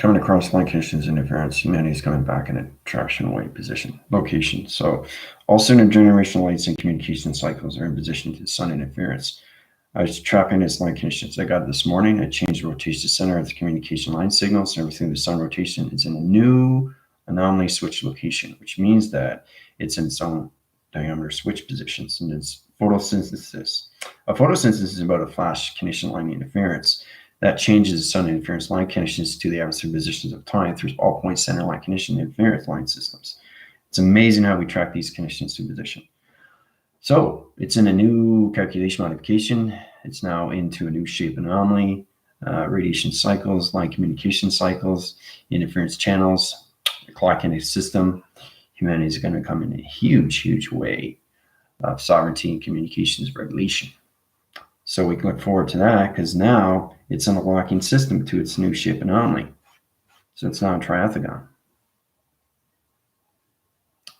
Coming across line conditions interference, humanity is coming back in a traction away position, location. So all intergenerational lights and communication cycles are in position to sun interference. I was trapping this line conditions I got this morning. I changed the rotation center of the communication line signals. Everything the sun rotation is in a new anomaly switch location, which means that it's in its own diameter switch positions. And it's photosynthesis. A photosynthesis is about a flash condition line interference that changes sun interference line conditions to the atmosphere positions of time through all point center line condition interference line systems. It's amazing how we track these conditions to position. So it's in a new calculation modification. It's now into a new shape anomaly, radiation cycles, line communication cycles, interference channels, the clocking system. Humanity is going to come in a huge, huge way of sovereignty and communications regulation. So we can look forward to that because now it's in a locking system to its new shape anomaly. So it's now a triathlon.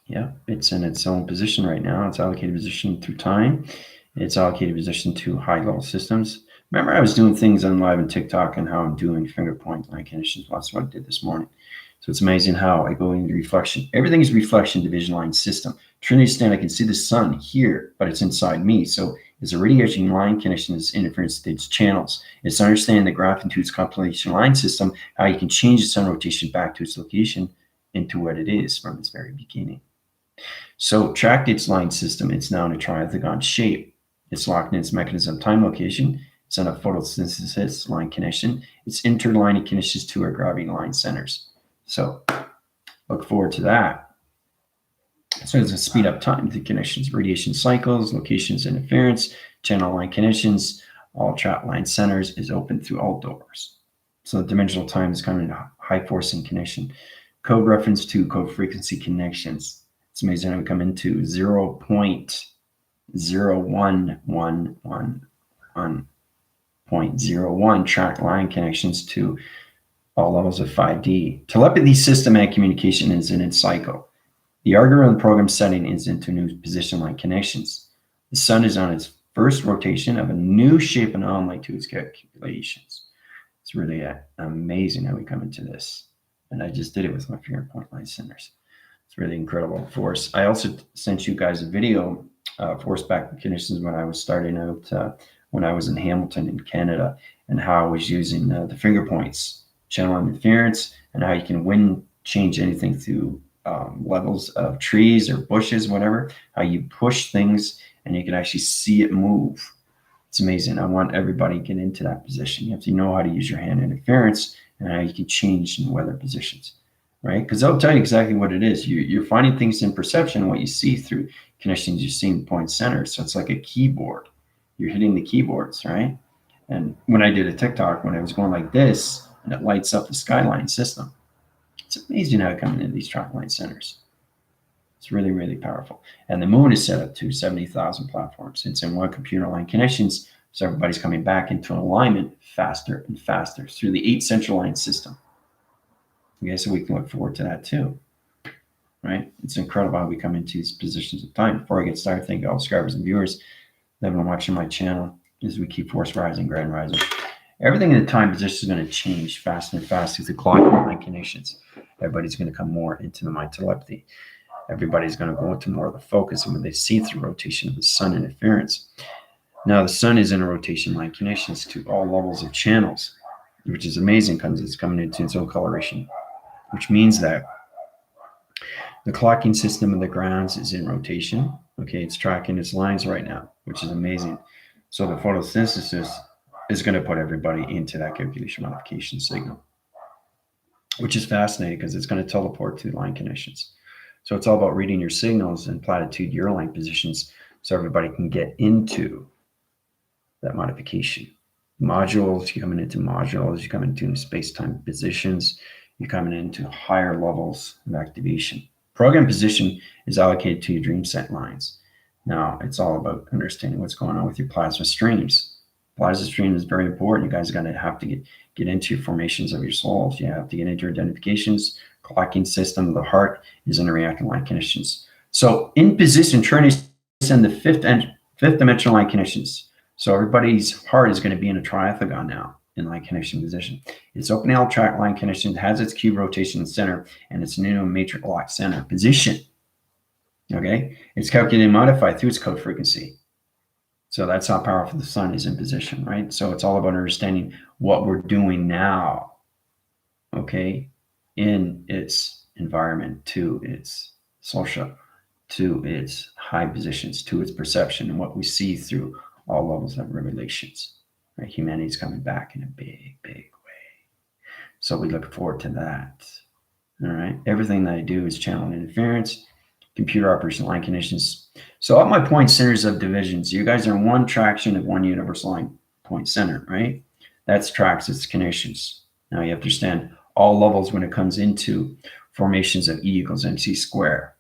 Yeah, it's in its own position right now. It's allocated position through time. It's allocated position to high-level systems. Remember, I was doing things on live and TikTok and how I'm doing finger point line conditions. That's what I did this morning. So it's amazing how I go into reflection. Everything is reflection division line system. Trinity stand, I can see the sun here, but it's inside me. So it's a radiation line condition is interference to its channels. It's understanding the graph into its compilation line system, how you can change the sun rotation back to its location into what it is from its very beginning. So tracked its line system, it's now in a triathlon shape. It's locked in its mechanism time location. It's on a photosynthesis line connection. It's interlining conditions to our gravity line centers. So look forward to that. So it's a speed up time to connections, radiation cycles, locations, interference, channel line connections, all trap line centers is open through all doors. So the dimensional time is coming to high force and connection. Code reference to code frequency connections. It's amazing how we come into 0.01111.01 track line connections to all levels of 5D. Telepathy system and communication is in its cycle. The algorithm program setting is into new position line connections. The sun is on its first rotation of a new shape anomaly to its calculations. It's really amazing how we come into this. And I just did it with my finger point line centers. It's really incredible force. I also sent you guys a video, force back conditions when I was starting out, when I was in Hamilton in Canada, and how I was using the finger points, channel interference, and how you can wind change anything through levels of trees or bushes, whatever, how you push things and you can actually see it move. It's amazing. I want everybody to get into that position. You have to know how to use your hand interference and how you can change in weather positions, right? Because they'll tell you exactly what it is. You're finding things in perception, what you see through connections you see in point centers. So it's like a keyboard. You're hitting the keyboards, right? And when I did a TikTok, when I was going like this, and it lights up the skyline system. It's amazing how it comes into these track line centers. It's really, really powerful. And the moon is set up to 70,000 platforms. It's in one computer line connections, so everybody's coming back into alignment faster and faster through the 8 central line system. Okay, so we can look forward to that too, right? It's incredible how we come into these positions of time. Before I get started, thank you all subscribers and viewers that have been watching my channel as we keep force rising, grand rising. Everything in the time position is going to change faster and faster through clock line connections. Everybody's going to come more into the mind telepathy. Everybody's going to go into more of the focus and when they see through rotation of the sun interference. Now the sun is in a rotation line connections to all levels of channels, which is amazing because it's coming into its own coloration, which means that the clocking system of the grounds is in rotation. Okay, it's tracking its lines right now, which is amazing. So the photosynthesis is going to put everybody into that calculation modification signal, which is fascinating because it's going to teleport to line connections. So it's all about reading your signals and platitude Euroline positions so everybody can get into that modification. Modules, you're coming into modules, you're coming into space-time positions, you're coming into higher levels of activation. Program position is allocated to your dream set lines. Now, it's all about understanding what's going on with your plasma streams. Plasma stream is very important. You guys are going to have to get into your formations of your souls. You have to get into your identifications. Clocking system of the heart is in the reacting line connections. So in position, trying to send the fifth dimensional line connections. So everybody's heart is going to be in a triathlon now. in line connection position. Its open L track line connection has its cube rotation center and its new matrix lock center position. Okay, it's calculated and modified through its code frequency. So that's how powerful the sun is in position, right? So it's all about understanding what we're doing now, okay, in its environment, to its social, to its high positions, to its perception, and what we see through all levels of revelations. Right? Humanity's coming back in a big, big way. So we look forward to that. All right. Everything that I do is channel interference, computer operation line conditions. So all my point centers of divisions, you guys are in one traction of one universal line point center, right? That's tracks, it's connections. Now you have to understand all levels when it comes into formations of E equals MC square.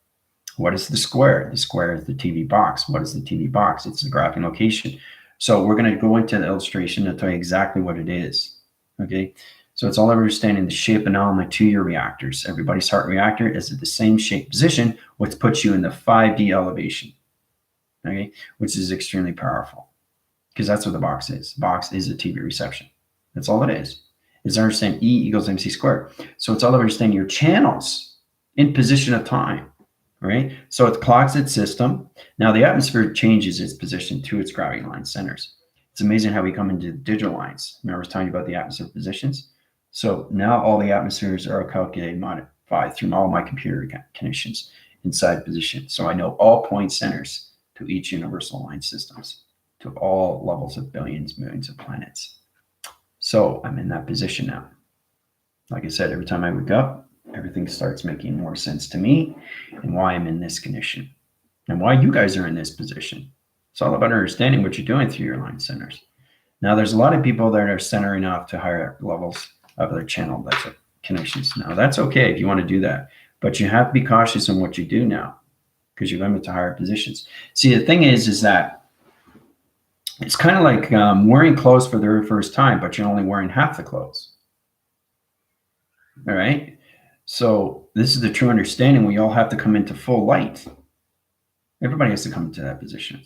What is the square? The square is the TV box. What is the TV box? It's the graphing location. So we're going to go into the illustration and tell you exactly what it is. Okay. So it's all about understanding the shape anomaly to your reactors. Everybody's heart reactor is at the same shape position, which puts you in the 5D elevation, okay, which is extremely powerful because that's what the box is. The box is a TV reception. That's all it is. It's understand E equals MC squared. So it's all about understanding your channels in position of time, right? So it clocks its system. Now the atmosphere changes its position to its gravity line centers. It's amazing how we come into digital lines. Remember I was telling you about the atmosphere positions? So now all the atmospheres are calculated, modified through all my computer connections inside position. So I know all point centers to each universal line systems, to all levels of billions, millions of planets. So I'm in that position now. Like I said, every time I wake up, everything starts making more sense to me and why I'm in this condition and why you guys are in this position. It's all about understanding what you're doing through your line centers. Now, there's a lot of people that are centering off to higher levels of their channel connections. Now, that's okay if you want to do that, but you have to be cautious in what you do now because you're limited to higher positions. See, the thing is that it's kind of like wearing clothes for the very first time, but you're only wearing half the clothes. All right. So this is the true understanding. We all have to come into full light. Everybody has to come into that position,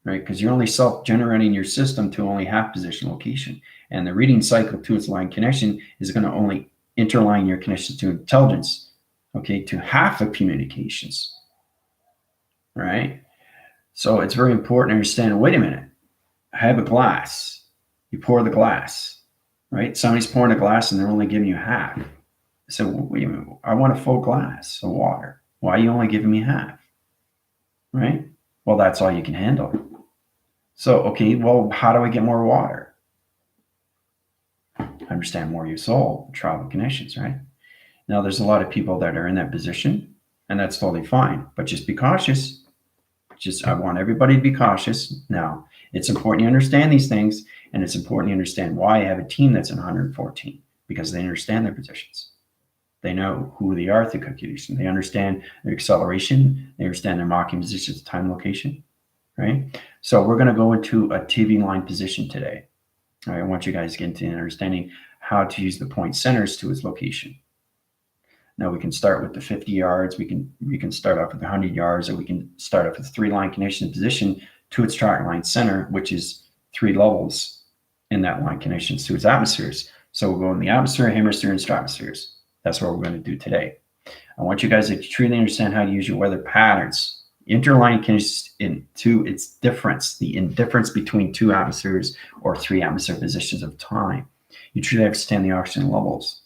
right? Because you're only self-generating your system to only half position location. And the reading cycle to its line connection is going to only interline your connections to intelligence, okay, to half of communications, right? So it's very important to understand, wait a minute, I have a glass. You pour the glass, right? Somebody's pouring a glass and they're only giving you half. So wait a minute, I want a full glass of water. Why are you only giving me half, right? Well, that's all you can handle. So, okay, well, how do I get more water? Understand more your soul, travel connections, right? Now, there's a lot of people that are in that position, and that's totally fine, but just be cautious. I want everybody to be cautious. Now, it's important you understand these things, and it's important you understand why I have a team that's in 114, because they understand their positions. They know who they are through calculation. They understand their acceleration. They understand their Mach positions, time, location, right? So we're going to go into a TV line position today. All right, I want you guys to get into understanding how to use the point centers to its location. Now we can start with the 50 yards. We can start off with 100 yards, or we can start off with 3 line connection position to its track line center, which is 3 levels in that line connections to its atmospheres. So we'll go in the atmosphere, hemisphere, and stratospheres. That's what we're going to do today. I want you guys to truly understand how to use your weather patterns. Interline connections into its difference, the indifference between 2 atmospheres or 3 atmosphere positions of time. You truly understand the oxygen levels.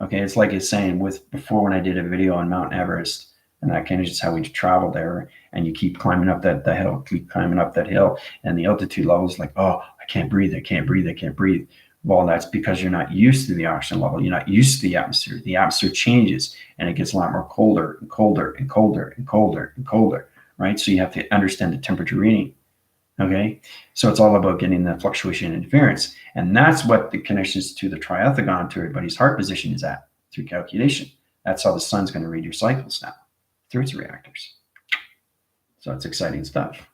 Okay, it's like it's saying before when I did a video on Mount Everest, and that kind of just how we traveled there, and you keep climbing up that hill, keep climbing up that hill, and the altitude level is like, oh, I can't breathe, I can't breathe, I can't breathe. Well, that's because you're not used to the oxygen level. You're not used to the atmosphere. The atmosphere changes, and it gets a lot more colder and colder and colder and colder and colder, right? So you have to understand the temperature reading, okay? So it's all about getting the fluctuation and interference, and that's what the connections to the triathagon, to everybody's heart position, is at through calculation. That's how the sun's going to read your cycles now through its reactors. So it's exciting stuff.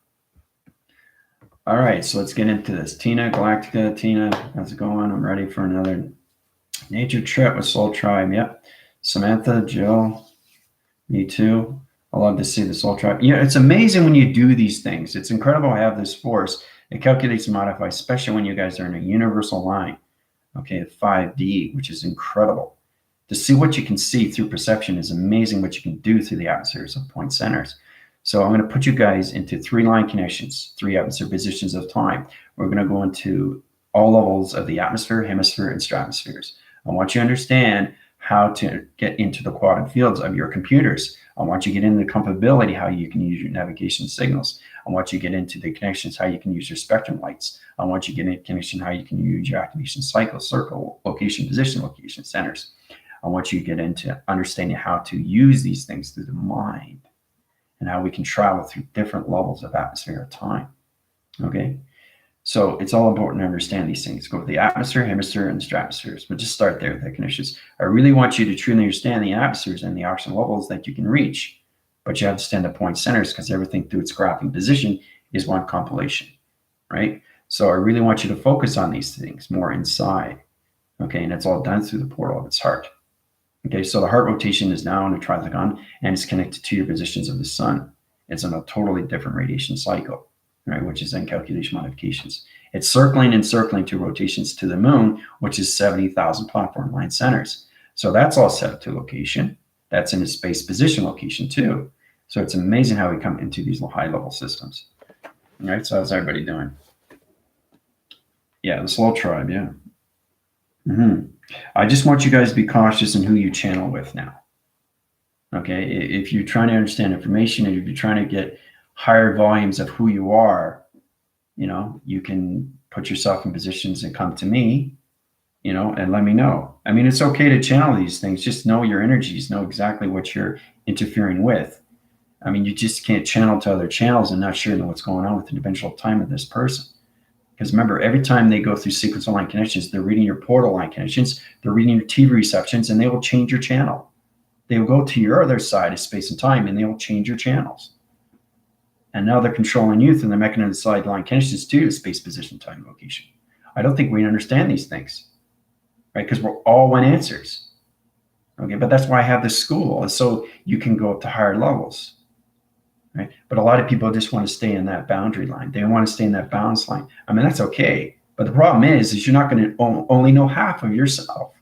All right, so let's get into this. Tina, Galactica, Tina, how's it going? I'm ready for another nature trip with Soul Tribe. Yep. Samantha, Jill, me too. I love to see the Soul Tribe. You know, it's amazing when you do these things. It's incredible I have this force. It calculates and modifies, especially when you guys are in a universal line. okay, 5D, which is incredible. To see what you can see through perception is amazing what you can do through the atmospheres of point centers. So I'm going to put you guys into 3 line connections, 3 atmosphere positions of time. We're going to go into all levels of the atmosphere, hemisphere, and stratospheres. I want you to understand how to get into the quadrant fields of your computers. I want you to get into the compatibility, how you can use your navigation signals. I want you to get into the connections, how you can use your spectrum lights. I want you to get into connection, how you can use your activation cycle, circle, location, position, location centers. I want you to get into understanding how to use these things through the mind and how we can travel through different levels of atmosphere of time. Okay? So it's all important to understand these things. Go with the atmosphere, hemisphere, and stratospheres. But just start there with the connections. I really want you to truly understand the atmospheres and the oxygen levels that you can reach. But you have to stand at point centers because everything through its graphing position is one compilation, right? So I really want you to focus on these things more inside. Okay, and it's all done through the portal of its heart. Okay, so the heart rotation is now in a triathlon and it's connected to your positions of the sun. It's on a totally different radiation cycle, right, which is in calculation modifications. It's circling and circling to rotations to the moon, which is 70,000 platform line centers. So that's all set to location. That's in a space position location too. So it's amazing how we come into these high level systems. All right, so how's everybody doing? Yeah, the slow tribe, yeah. I just want you guys to be cautious in who you channel with now. Okay, if you're trying to understand information and if you're trying to get higher volumes of who you are, you know, you can put yourself in positions and come to me, you know, and let me know. I mean, it's okay to channel these things. Just know your energies, know exactly what you're interfering with. I mean, you just can't channel to other channels and not sure know what's going on with the dimensional time of this person. Because remember, every time they go through sequential line connections, they're reading your portal line connections, they're reading your TV receptions, and they will change your channel. They will go to your other side of space and time, and they will change your channels. And now they're controlling you through the mechanism side line connections to space, position, time, location. I don't think we understand these things, right? Because we're all one answers. Okay, but that's why I have this school, so you can go up to higher levels. Right? But a lot of people just want to stay in that boundary line. They want to stay in that balance line. I mean, that's okay. But the problem is you're not going to only know half of yourself.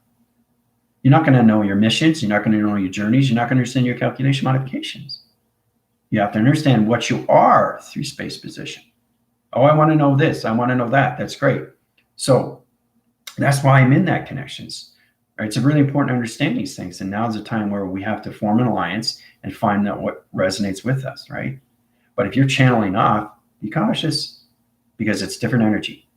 You're not going to know your missions. You're not going to know your journeys. You're not going to understand your calculation modifications. You have to understand what you are through space position. Oh, I want to know this. I want to know that. That's great. So that's why I'm in that connections. Right? It's really important to understand these things. And now's the time where we have to form an alliance and find out what resonates with us, right? But if you're channeling off, be cautious because it's different energy.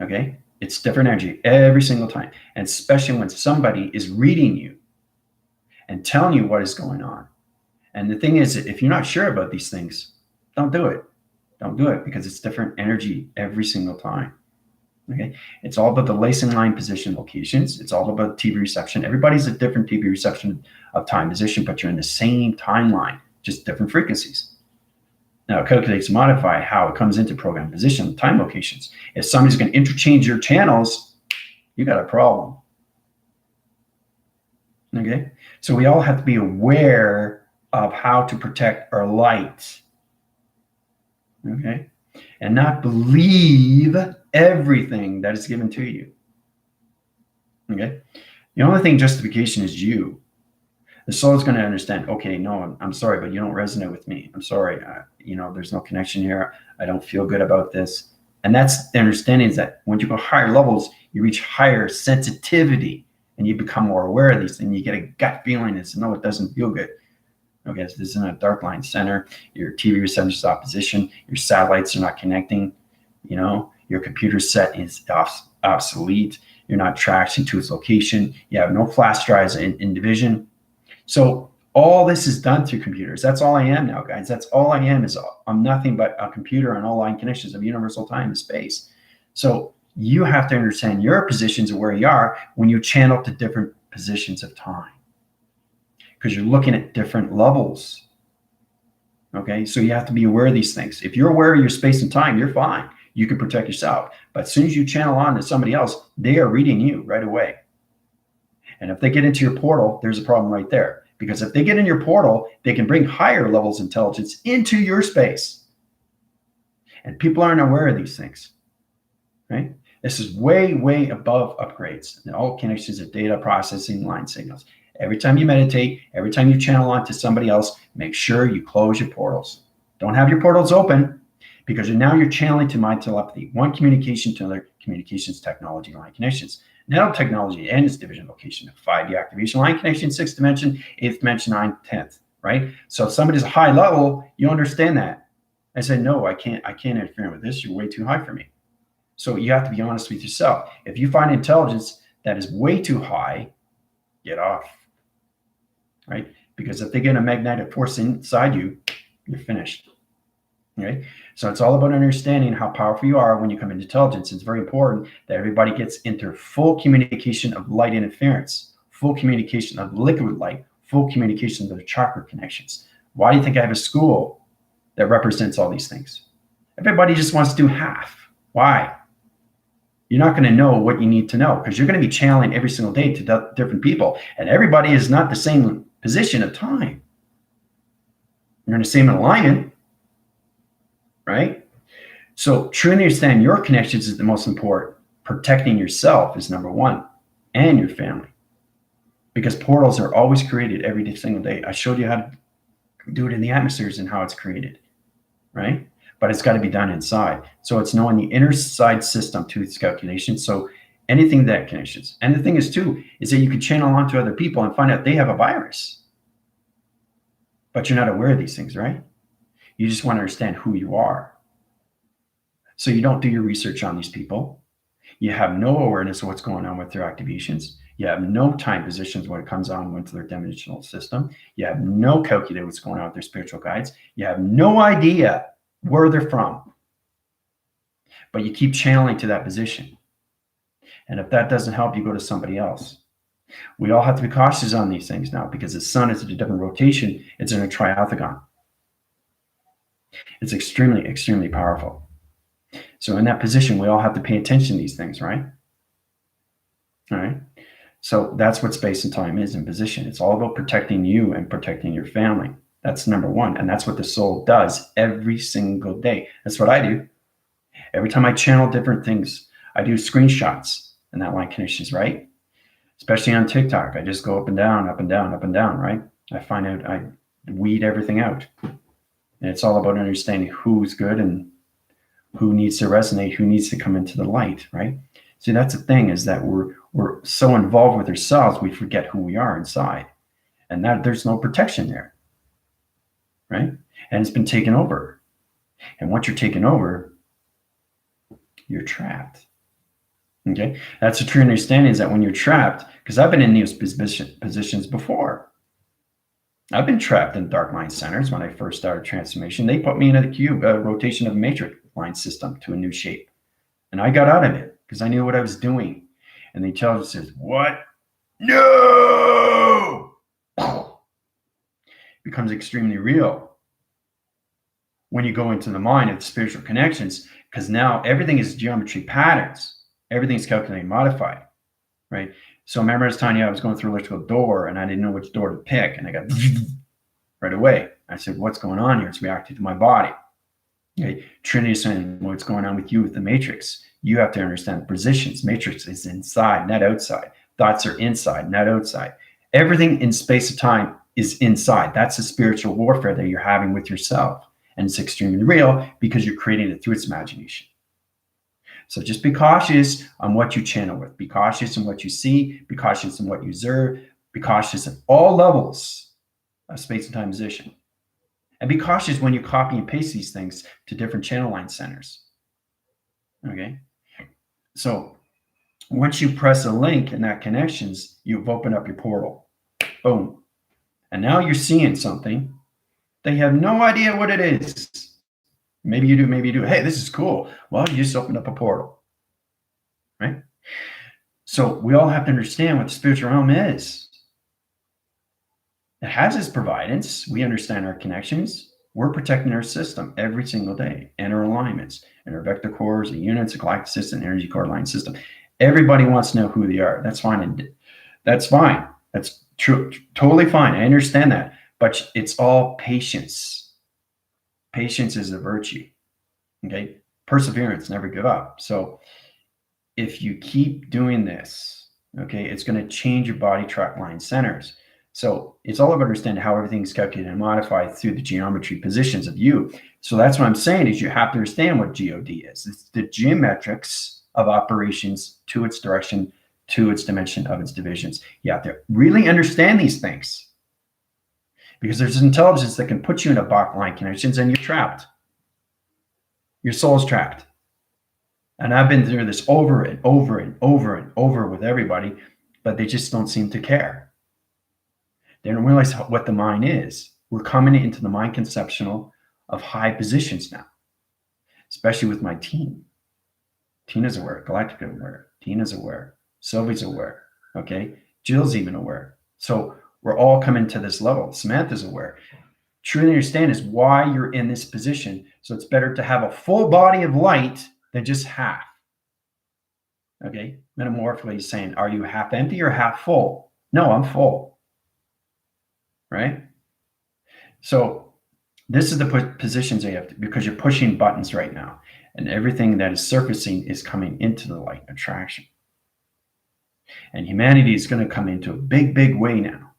Okay? It's different energy every single time. And especially when somebody is reading you and telling you what is going on. And the thing is, if you're not sure about these things, don't do it. Don't do it because it's different energy every single time. Okay, it's all about the lacing line position locations. It's all about TV reception. Everybody's at different TV reception of time position, but you're in the same timeline, just different frequencies. Now it calculates modify how it comes into program position, time locations. If somebody's going to interchange your channels, you got a problem. Okay, so we all have to be aware of how to protect our light. Okay, and not believe everything that is given to you. Okay, the only thing justification is you. The soul is going to understand, okay, no, I'm sorry, but you don't resonate with me. I'm sorry, you know, there's no connection here. I don't feel good about this. And that's the understanding, is that when you go higher levels, you reach higher sensitivity and you become more aware of these, and you get a gut feeling that, no, it doesn't feel good. Okay, so this is in a dark line center. Your TV reception's opposition. Your satellites are not connecting. You know, your computer set is obsolete. You're not tracking to its location. You have no flash drives in division. So all this is done through computers. That's all I am now, guys. That's all I am. I'm nothing but a computer and all line connections of universal time and space. So you have to understand your positions of where you are when you channel to different positions of time, because you're looking at different levels. Okay, so you have to be aware of these things. If you're aware of your space and time, you're fine. You can protect yourself. But as soon as you channel on to somebody else, they are reading you right away. And if they get into your portal, there's a problem right there. Because if they get in your portal, they can bring higher levels of intelligence into your space. And people aren't aware of these things, right? This is way, way above upgrades. And all connections are data processing line signals. Every time you meditate, every time you channel on to somebody else, make sure you close your portals. Don't have your portals open, because now you're channeling to mind telepathy, one communication to another communications technology line connections. Nanotechnology and its division location, 5D activation line connection, 6th dimension, 8th dimension, 9th, 10th, right? So if somebody's a high level, you understand that. I said, no, I can't interfere with this. You're way too high for me. So you have to be honest with yourself. If you find intelligence that is way too high, get off, right? Because if they get a magnetic force inside you, you're finished. Okay, so it's all about understanding how powerful you are when you come into intelligence. It's very important that everybody gets into full communication of light interference, full communication of liquid light, full communication of the chakra connections. Why do you think I have a school that represents all these things? Everybody just wants to do half. Why? You're not going to know what you need to know, because you're going to be channeling every single day to different people, and everybody is not the same position of time. You're in the same alignment, right? So truly understand your connections is the most important. Protecting yourself is number one, and your family, because portals are always created every single day. I showed you how to do it in the atmospheres and how it's created, right? But it's got to be done inside. So it's knowing the inner side system to its calculation. So anything that connections. And the thing is too, is that you can channel on to other people and find out they have a virus, but you're not aware of these things, right? You just want to understand who you are. So you don't do your research on these people. You have no awareness of what's going on with their activations. You have no time positions when it comes on with their dimensional system. You have no calculate what's going on with their spiritual guides. You have no idea where they're from. But you keep channeling to that position. And if that doesn't help, you go to somebody else. We all have to be cautious on these things now, because the sun is at a different rotation. It's in a triathlon. It's extremely, extremely powerful. So in that position, we all have to pay attention to these things, right? All right. So that's what space and time is in position. It's all about protecting you and protecting your family. That's number one. And that's what the soul does every single day. That's what I do. Every time I channel different things, I do screenshots and that line connections, right? Especially on TikTok. I just go up and down, up and down, up and down, right? I find out, I weed everything out. And it's all about understanding who's good and who needs to resonate, who needs to come into the light, right? See, that's the thing, is that we're so involved with ourselves, we forget who we are inside. And that there's no protection there, right? And it's been taken over. And once you're taken over, you're trapped. Okay? That's the true understanding, is that when you're trapped, because I've been in these positions before. I've been trapped in dark line centers when I first started transformation. They put me into the cube, rotation of the matrix line system to a new shape. And I got out of it because I knew what I was doing. And the intelligence says, what? No! Becomes extremely real when you go into the mind of the spiritual connections, because now everything is geometry patterns. Everything's calculated and modified, right? So remember I was telling you I was going through an electrical door and I didn't know which door to pick, and I got right away. I said, what's going on here? It's reacting to my body. Okay. Trinity is saying, what's going on with you with the matrix? You have to understand the positions. Matrix is inside, not outside. Thoughts are inside, not outside. Everything in space and time is inside. That's the spiritual warfare that you're having with yourself. And it's extremely real because you're creating it through its imagination. So just be cautious on what you channel with. Be cautious in what you see. Be cautious in what you observe. Be cautious at all levels of space and time position. And be cautious when you copy and paste these things to different channel line centers. Okay? So once you press a link in that connections, you've opened up your portal. Boom. And now you're seeing something. They have no idea what it is. Maybe you do, maybe you do. Hey, this is cool. Well, you just opened up a portal, right? So we all have to understand what the spiritual realm is. It has its providence. We understand our connections. We're protecting our system every single day, and our alignments, and our vector cores, the units, the galactic system, energy core line system. Everybody wants to know who they are. That's fine. That's fine. That's true. Totally fine. I understand that. But it's all patience. Patience is a virtue. Okay. Perseverance, never give up. So if you keep doing this, okay, it's going to change your body track line centers. So it's all about understanding how everything's calculated and modified through the geometry positions of you. So that's what I'm saying is you have to understand what GOD is. It's the geometrics of operations to its direction, to its dimension of its divisions. You have to really understand these things because there's intelligence that can put you in a Bach line connections and you're trapped. Your soul is trapped. And I've been through this over and over and over and over with everybody, but they just don't seem to care. They don't realize what the mind is. We're coming into the mind conceptual of high positions now, especially with my team. Tina's aware, Galactica aware, Tina's aware, Sylvie's aware, okay? Jill's even aware. So we're all coming to this level. Samantha's aware. Truly understand is why you're in this position. So it's better to have a full body of light than just half. Okay, metamorphically saying, are you half empty or half full? No, I'm full. Right? So this is the positions you have to, because you're pushing buttons right now, and everything that is surfacing is coming into the light attraction. And humanity is going to come into a big, big way now,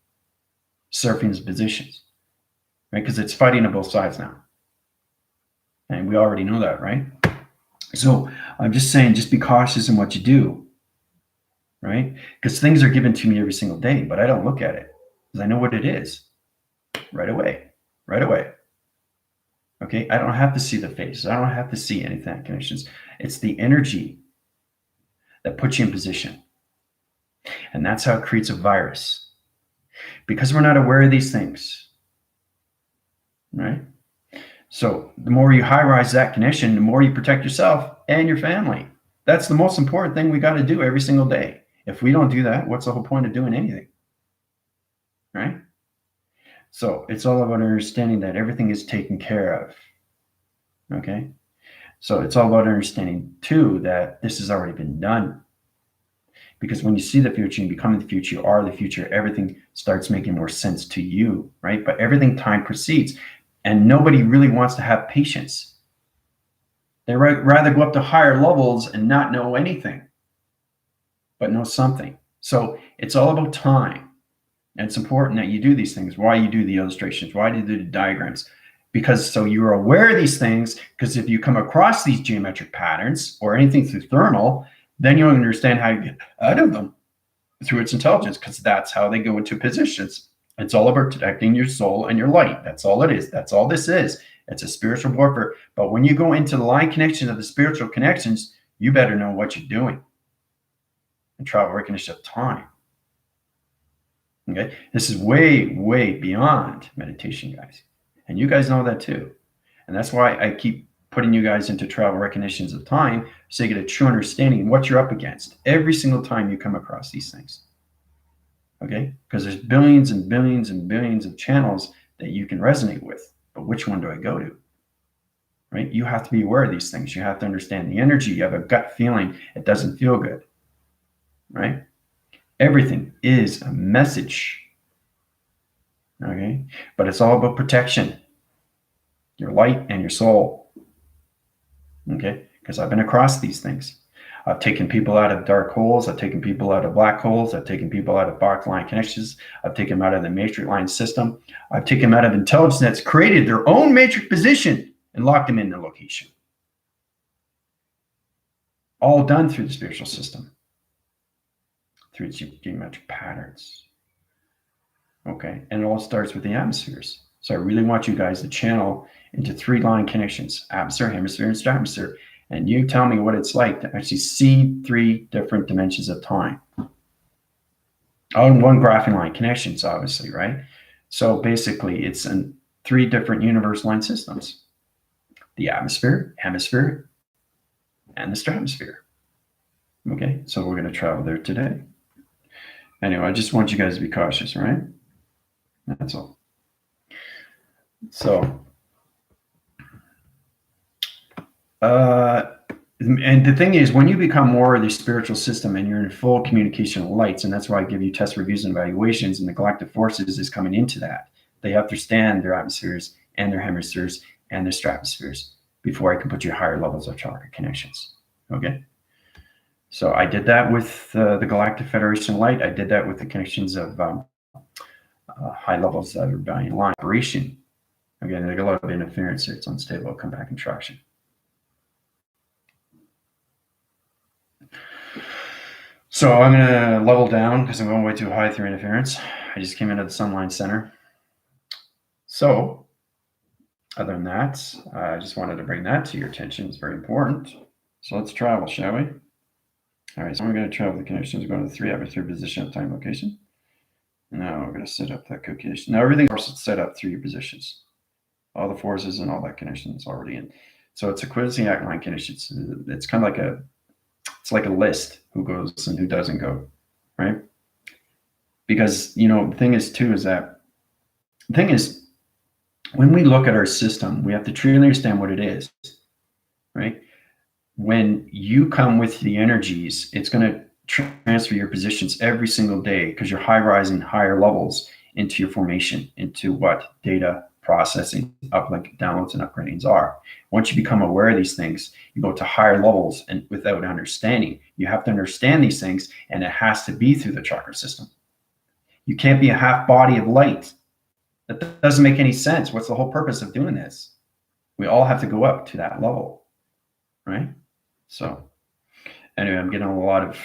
surfing its positions, right? Because it's fighting on both sides now. And we already know that, right? So I'm just saying, just be cautious in what you do, right? Because things are given to me every single day, but I don't look at it because I know what it is right away, right away. Okay, I don't have to see the faces. I don't have to see anything connections. It's the energy that puts you in position. And that's how it creates a virus. Because we're not aware of these things, right? So the more you high-rise that connection, the more you protect yourself and your family. That's the most important thing we got to do every single day. If we don't do that, what's the whole point of doing anything? Right? So it's all about understanding that everything is taken care of. Okay? So it's all about understanding, too, that this has already been done. Because when you see the future and become the future, you are the future, everything starts making more sense to you, right? But everything time proceeds. And nobody really wants to have patience. They rather go up to higher levels and not know anything, but know something. So it's all about time. And it's important that you do these things. Why you do the illustrations, why do you do the diagrams? Because so you're aware of these things, because if you come across these geometric patterns or anything through thermal, then you'll understand how you get out of them through its intelligence, because that's how they go into positions. It's all about protecting your soul and your light. That's all it is. That's all this is. It's a spiritual warfare. But when you go into the line connection of the spiritual connections, you better know what you're doing and travel recognition of time. Okay? This is way, way beyond meditation, guys. And you guys know that too. And that's why I keep putting you guys into travel recognitions of time, so you get a true understanding of what you're up against every single time you come across these things. Okay? Because there's billions and billions and billions of channels that you can resonate with. But which one do I go to? Right? You have to be aware of these things. You have to understand the energy. You have a gut feeling. It doesn't feel good. Right? Everything is a message. Okay? But it's all about protection. Your light and your soul. Okay? Because I've been across these things. I've taken people out of dark holes. I've taken people out of black holes. I've taken people out of Bach line connections. I've taken them out of the matrix line system. I've taken them out of intelligence that's created their own matrix position and locked them in their location. All done through the spiritual system, through its geometric patterns. Okay, and it all starts with the atmospheres. So I really want you guys to channel into 3 line connections: atmosphere, hemisphere, and stratosphere. And you tell me what it's like to actually see 3 different dimensions of time. All in one graphing line connections, obviously, right? So basically, it's in 3 different universe line systems: the atmosphere, hemisphere, and the stratosphere. Okay, so we're going to travel there today. Anyway, I just want you guys to be cautious, right? That's all. So, and the thing is, when you become more of the spiritual system and you're in full communication with lights, and that's why I give you test reviews and evaluations, and the galactic forces is coming into that. They have to understand their atmospheres and their hemispheres and their stratospheres before I can put you higher levels of chakra connections. Okay? So I did that with the Galactic Federation of Light. I did that with the connections of high levels that are by line operation. Again, there's a lot of interference here. It's unstable. I'll come back in traction. So I'm going to level down because I'm going way too high through interference. I just came into the sunline center. So other than that, I just wanted to bring that to your attention. It's very important. So let's travel, shall we? All right, so we're going to travel the connections. We're going to the 3 atmosphere position of time location. Now we're going to set up that calculation. Now everything's set up through your positions. All the forces and all that connection is already in. So it's equivalency act line conditions. It's kind of like a list, who goes and who doesn't go, right? Because, the thing is too, when we look at our system, we have to truly understand what it is, right? When you come with the energies, it's going to transfer your positions every single day because you're high-rising higher levels into your formation, into what data processing, uplink, downloads, and upgradings are. Once you become aware of these things, you go to higher levels, and without understanding, you have to understand these things, and it has to be through the chakra system. You can't be a half body of light. That doesn't make any sense. What's the whole purpose of doing this? We all have to go up to that level, right? So anyway, I'm getting a lot of,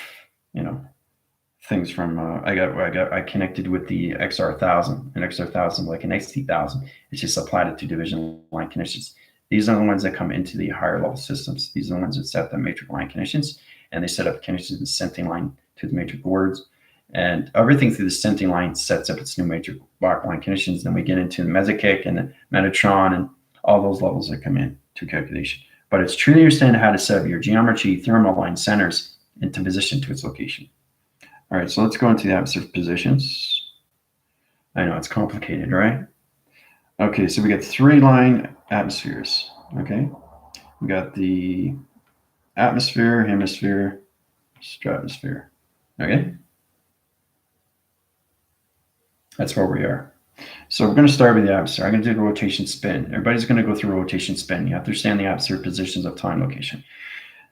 things from, I connected with the XR1000, and XR1000 like an XT1000. It's just applied it to division line connections. These are the ones that come into the higher level systems. These are the ones that set the matrix line connections, and they set up connections in the scenting line to the matrix boards. And everything through the scenting line sets up its new matrix line connections. Then we get into the Mesokick and the Metatron and all those levels that come in to calculation. But it's truly understanding how to set up your geometry, thermal line centers into position to its location. All right, so let's go into the atmosphere positions. I know it's complicated, right? Okay, so we got 3 line atmospheres, okay? We got the atmosphere, hemisphere, stratosphere, okay? That's where we are. So we're going to start with the atmosphere. I'm going to do the rotation spin. Everybody's going to go through rotation spin. You have to understand the atmosphere positions of time location.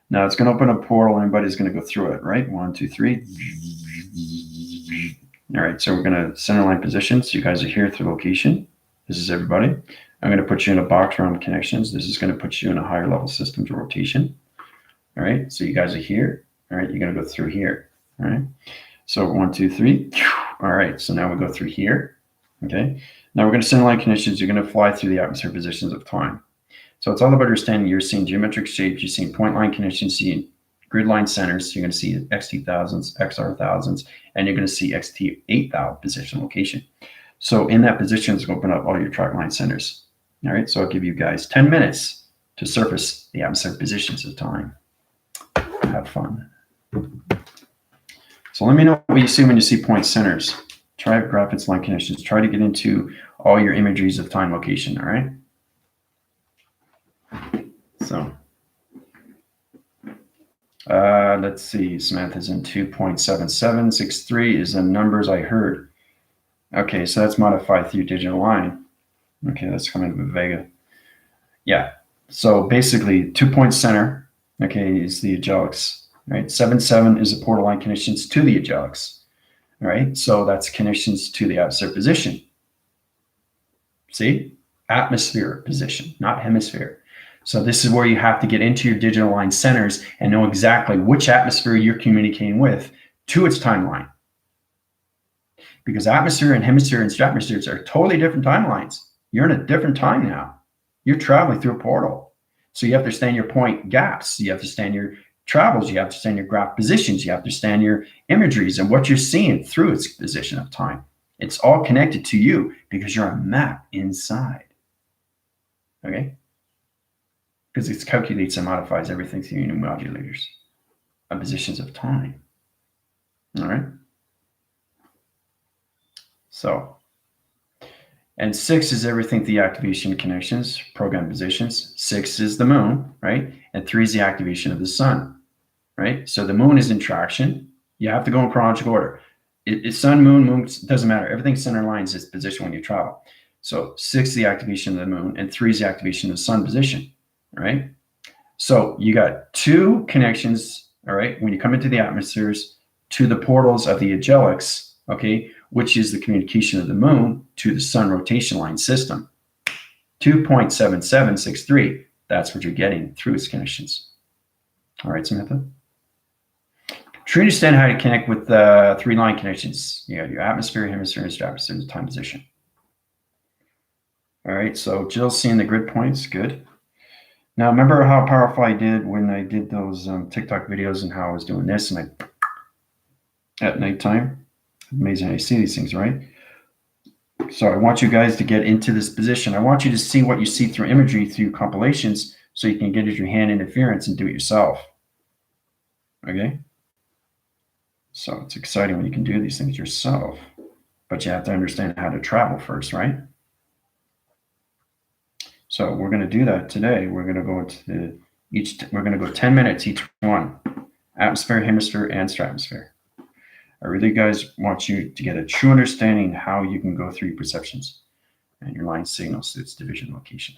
Now it's going to open a portal, and everybody's going to go through it, right? 1, 2, 3. All right, so we're going to center line positions. You guys are here through location. This is everybody. I'm going to put you in a box around connections. This is going to put you in a higher level system to rotation. All right, so you guys are here. All right, you're going to go through here. All right, so 1, 2, 3. All right, so now we go through here. Okay, now we're going to center line connections. You're going to fly through the atmosphere positions of time. So it's all about understanding you're seeing geometric shapes, you're seeing point line connections, seeing grid line centers. So you're going to see XT1000s, XR1000s, and you're going to see XT8000 position location. So in that position, it's going to open up all your track line centers. All right, so I'll give you guys 10 minutes to surface the atmospheric positions of time. Have fun. So let me know what you see when you see point centers. Try graphics line connections. Try to get into all your imageries of time location, all right? So let's see. Samantha's in 2.7763 is the numbers I heard. Okay, so that's modified through digital line. Okay, that's coming with Vega. Yeah, so basically 2-point center, okay, is the Agelix, right? 7-7 is the portal line connections to the Agelix, all right? So that's connections to the atmosphere position. See? Atmosphere position, not hemisphere. So this is where you have to get into your digital line centers and know exactly which atmosphere you're communicating with to its timeline. Because atmosphere and hemisphere and stratospheres are totally different timelines. You're in a different time now. You're traveling through a portal. So you have to understand your point gaps. You have to understand your travels. You have to understand your graph positions. You have to understand your imageries and what you're seeing through its position of time. It's all connected to you because you're a map inside. Okay? Because it calculates and modifies everything through your modulators of positions of time. All right? So, and 6 is everything, the activation connections, program positions. 6 is the moon, right? And 3 is the activation of the sun, right? So the moon is in traction. You have to go in chronological order. It's sun, moon, doesn't matter. Everything center lines its position when you travel. So 6 is the activation of the moon, and 3 is the activation of the sun position, right? So you got 2 connections all right, when you come into the atmospheres, to the portals of the agelics, okay, which is the communication of the moon to the sun rotation line system. 2.7763, that's what you're getting through its connections. All right, Samantha? To understand how to connect with the 3 line connections, you have your atmosphere, hemisphere, and stratosphere, and time position. All right, so Jill's seeing the grid points, good. Now, remember how powerful I did when I did those TikTok videos and how I was doing this and at nighttime? Amazing how you see these things, right? So I want you guys to get into this position. I want you to see what you see through imagery, through compilations, so you can get your hand interference and do it yourself. Okay? So it's exciting when you can do these things yourself, but you have to understand how to travel first, right? So we're going to do that today. We're going to go into we're going to go 10 minutes each one, atmosphere, hemisphere, and stratosphere. I really, guys, want you to get a true understanding how you can go through your perceptions and your line signals to its division location.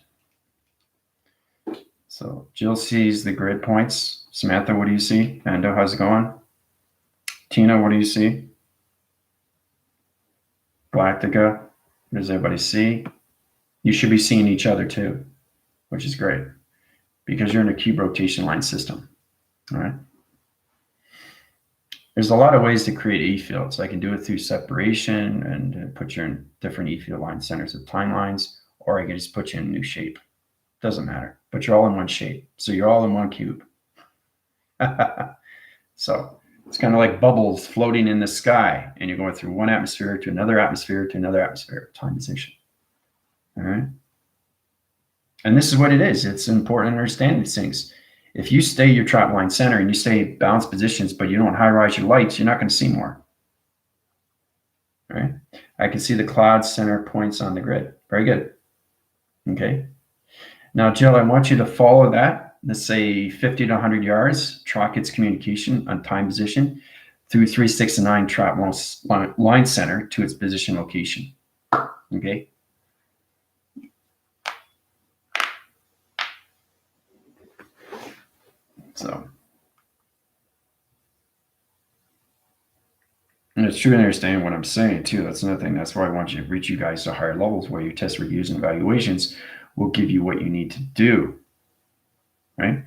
So Jill sees the grid points. Samantha, what do you see? Ando, how's it going? Tina, what do you see? Galactica, what does everybody see? You should be seeing each other too, which is great because you're in a cube rotation line system. All right. There's a lot of ways to create E-fields. I can do it through separation and put you in different E-field line centers of timelines, or I can just put you in a new shape. Doesn't matter, but you're all in one shape. So you're all in one cube. So it's kind of like bubbles floating in the sky, and you're going through one atmosphere to another atmosphere to another atmosphere, time position. All right. And this is what it is. It's important to understand these things. If you stay your trap line center and you stay balanced positions, but you don't high rise your lights, you're not going to see more. All right. I can see the cloud center points on the grid. Very good. Okay. Now, Jill, I want you to follow that. Let's say 50 to 100 yards, track its communication on time position through 3, 6, and 9 trap line center to its position location. Okay. So, and it's true to understand what I'm saying too. That's another thing. That's why I want you to reach you guys to higher levels where your test reviews and evaluations will give you what you need to do. Right?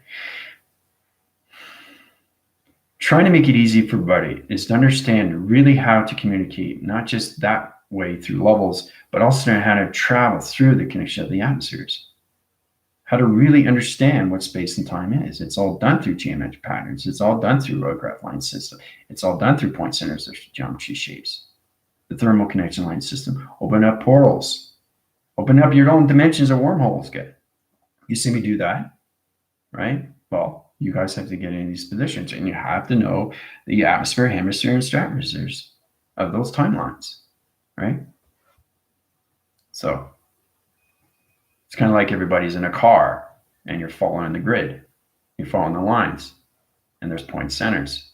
Trying to make it easy for everybody is to understand really how to communicate, not just that way through levels, but also how to travel through the connection of the atmospheres. How to really understand what space and time is. It's all done through geometric patterns. It's all done through a graph line system. It's all done through point centers of geometry shapes. The thermal connection line system. Open up portals. Open up your own dimensions or wormholes. Get. You see me do that, right? Well, you guys have to get in these positions, and you have to know the atmosphere, hemisphere, and stratospheres of those timelines, right? So it's kind of like everybody's in a car and you're following the grid. You're following the lines, and there's point centers,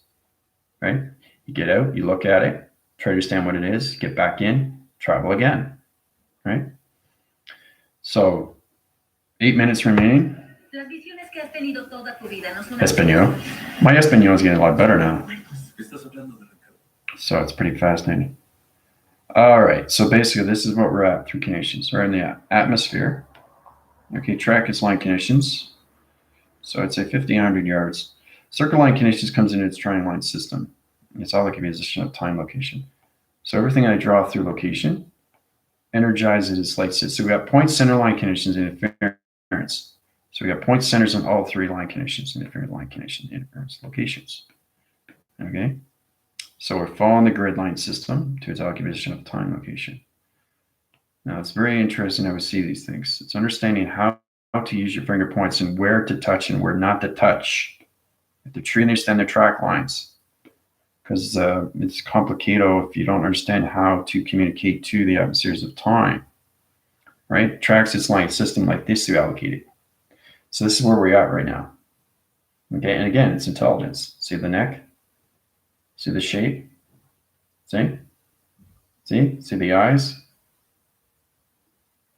right? You get out, you look at it, try to understand what it is, get back in, travel again, right? So 8 minutes remaining. Espanol. My Espanol is getting a lot better now. So it's pretty fascinating. All right, so basically this is what we're at through connections. We're in the atmosphere. Okay, track its line connections. So I'd say 50, 100 yards. Circle line connections comes into its triangle line system. It's all like a position of time location. So everything I draw through location energizes its light system. So we got point center line connections and interference. So we got point centers on all 3 line connections, interference line connections, interference locations. Okay, so we're following the grid line system to its occupation of time location. Now it's very interesting how we see these things. It's understanding how to use your finger points and where to touch and where not to touch. You have to truly understand the track lines, because it's complicated if you don't understand how to communicate to the atmospheres of time. Right? Tracks its line system like this to allocate it. So this is where we're at right now. Okay, and again, it's intelligence. See the neck? See the shape? See? See? See the eyes?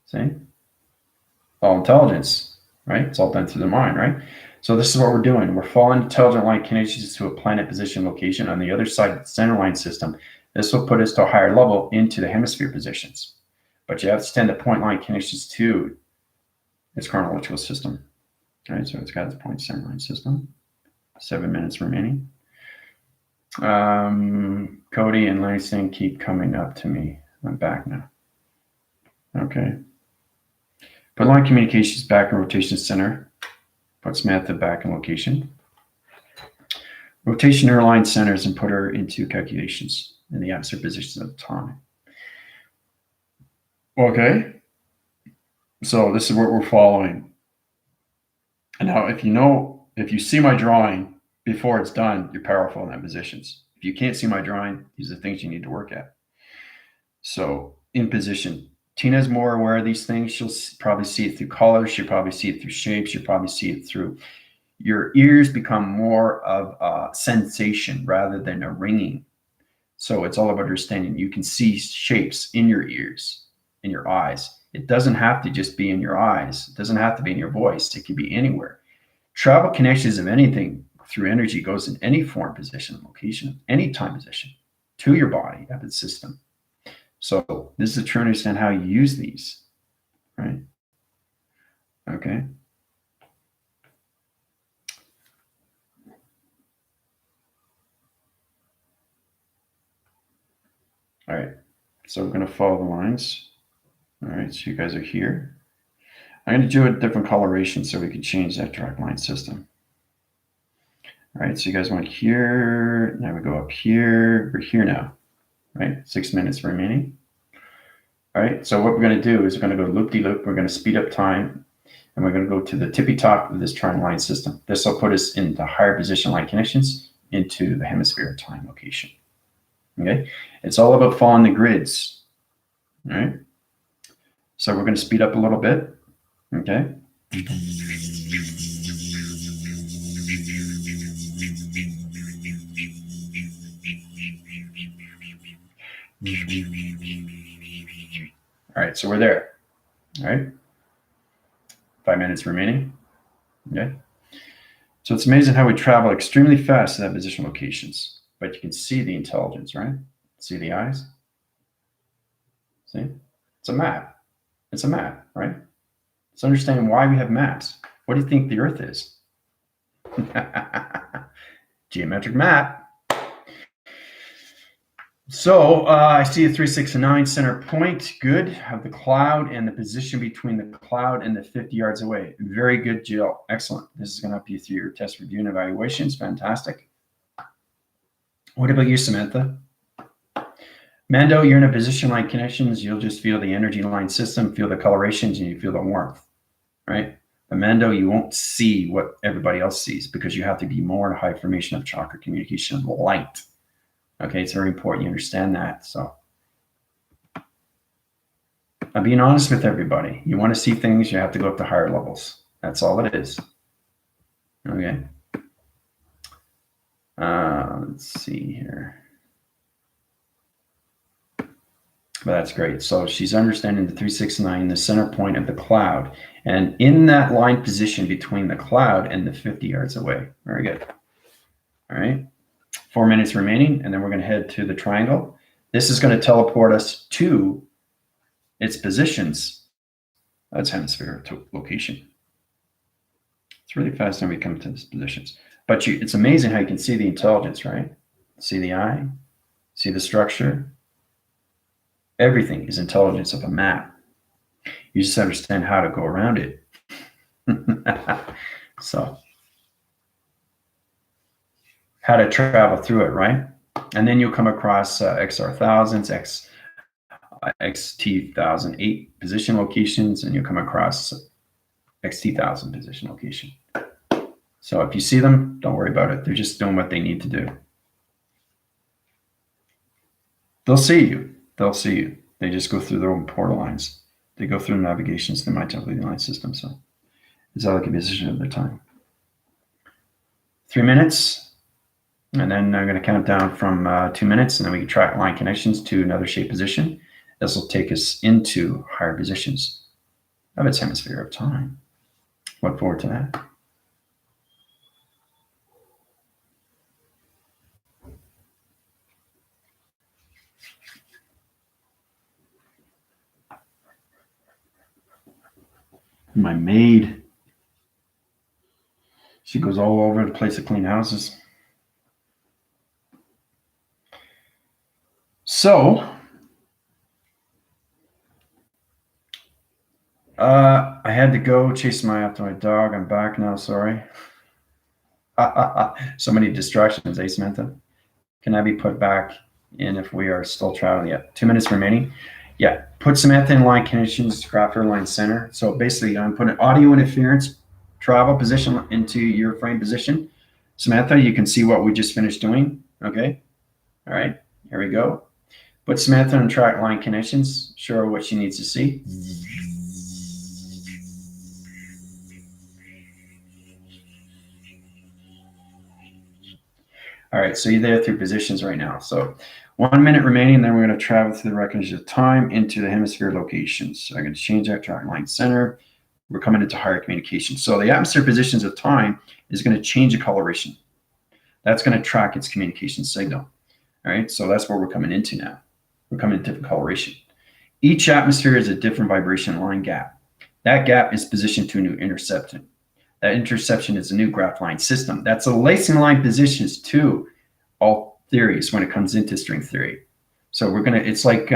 See? All intelligence, right? It's all done through the mind, right? So this is what we're doing. We're following intelligent line connections to a planet position location on the other side of the center line system. This will put us to a higher level into the hemisphere positions. But you have to extend the point line connections to its chronological system. All right, so it's got its point center line system. 7 minutes remaining. Cody and Langston keep coming up to me. I'm back now. Okay. Put line communications back in rotation center. Put Samantha back in location. Rotation her line centers and put her into calculations in the atmosphere positions at the time. Okay. So this is what we're following. And now if you see my drawing before it's done, you're powerful in that positions. If you can't see my drawing, these are the things you need to work at. So in position, Tina's more aware of these things. She'll probably see it through colors. She'll probably see it through shapes. She'll probably see it through your ears become more of a sensation rather than a ringing. So it's all about understanding. You can see shapes in your ears, in your eyes. It doesn't have to just be in your eyes. It doesn't have to be in your voice. It can be anywhere. Travel connections of anything through energy goes in any form, position, location, any time position to your body of its system. So this is to understand how you use these, right? Okay. All right. So we're going to follow the lines. All right. So you guys are here. I'm going to do a different coloration so we can change that track line system. All right. So you guys went here. Now we go up here. We're here now, right? 6 minutes remaining. All right. So what we're going to do is we're going to go loop-de-loop. We're going to speed up time. And we're going to go to the tippy top of this triangle line system. This will put us into higher position line connections into the hemisphere time location. Okay, it's all about following the grids. All right, so we're going to speed up a little bit. Okay. All right, so we're there. All right, 5 minutes remaining. Okay, so it's amazing how we travel extremely fast to that position locations, but you can see the intelligence, right? See the eyes? See? It's a map. It's a map, right? It's understanding why we have maps. What do you think the Earth is? Geometric map. So I see a 3, 6, and 9 center point. Good. Of the cloud and the position between the cloud and the 50 yards away. Very good, Jill. Excellent. This is going to help you through your test review and evaluations. Fantastic. What about you, Samantha? Mando, you're in a position line connections. You'll just feel the energy line system, feel the colorations, and you feel the warmth, right? But Mando, you won't see what everybody else sees because you have to be more in a high formation of chakra communication light. Okay, it's very important you understand that. So I'm being honest with everybody. You want to see things, you have to go up to higher levels. That's all it is. Okay. Let's see here. But that's great. So she's understanding the 369, the center point of the cloud, and in that line position between the cloud and the 50 yards away. Very good. All right. 4 minutes remaining, and then we're going to head to the triangle. This is going to teleport us to its positions. That's hemisphere location. It's really fast when we come to these positions. But it's amazing how you can see the intelligence, right? See the eye, see the structure. Everything is intelligence of a map. You just understand how to go around it. So, how to travel through it, right? And then you'll come across XR thousands, XT 1008 position locations, and you'll come across XT 1000 position location. So if you see them, don't worry about it. They're just doing what they need to do. They'll see you. They'll see you. They just go through their own portal lines. They go through navigations through my template line system. So it's how they can position at their time. 3 minutes. And then I'm going to count down from 2 minutes, and then we can track line connections to another shape position. This will take us into higher positions of its hemisphere of time. Look forward to that. My maid, she goes all over the place to clean houses. So, I had to go chase after my dog. I'm back now. Sorry. So many distractions, eh, Samantha? Can I be put back in if we are still traveling yet? 2 minutes remaining. Yeah, put Samantha in line conditions, grapher line center. So basically, I'm putting audio interference travel position into your frame position. Samantha, you can see what we just finished doing. Okay. All right. Here we go. Put Samantha in track line conditions. Show her what she needs to see. All right, so you're there through positions right now. So 1 minute remaining, then we're going to travel through the recognition of time into the hemisphere locations. So I'm going to change that track line center. We're coming into higher communication. So the atmosphere positions of time is going to change the coloration. That's going to track its communication signal. All right, so that's what we're coming into now. We're coming into different coloration. Each atmosphere is a different vibration line gap. That gap is positioned to a new interception. That interception is a new graph line system. That's a lacing line positions to all theories when it comes into string theory. So we're gonna, it's like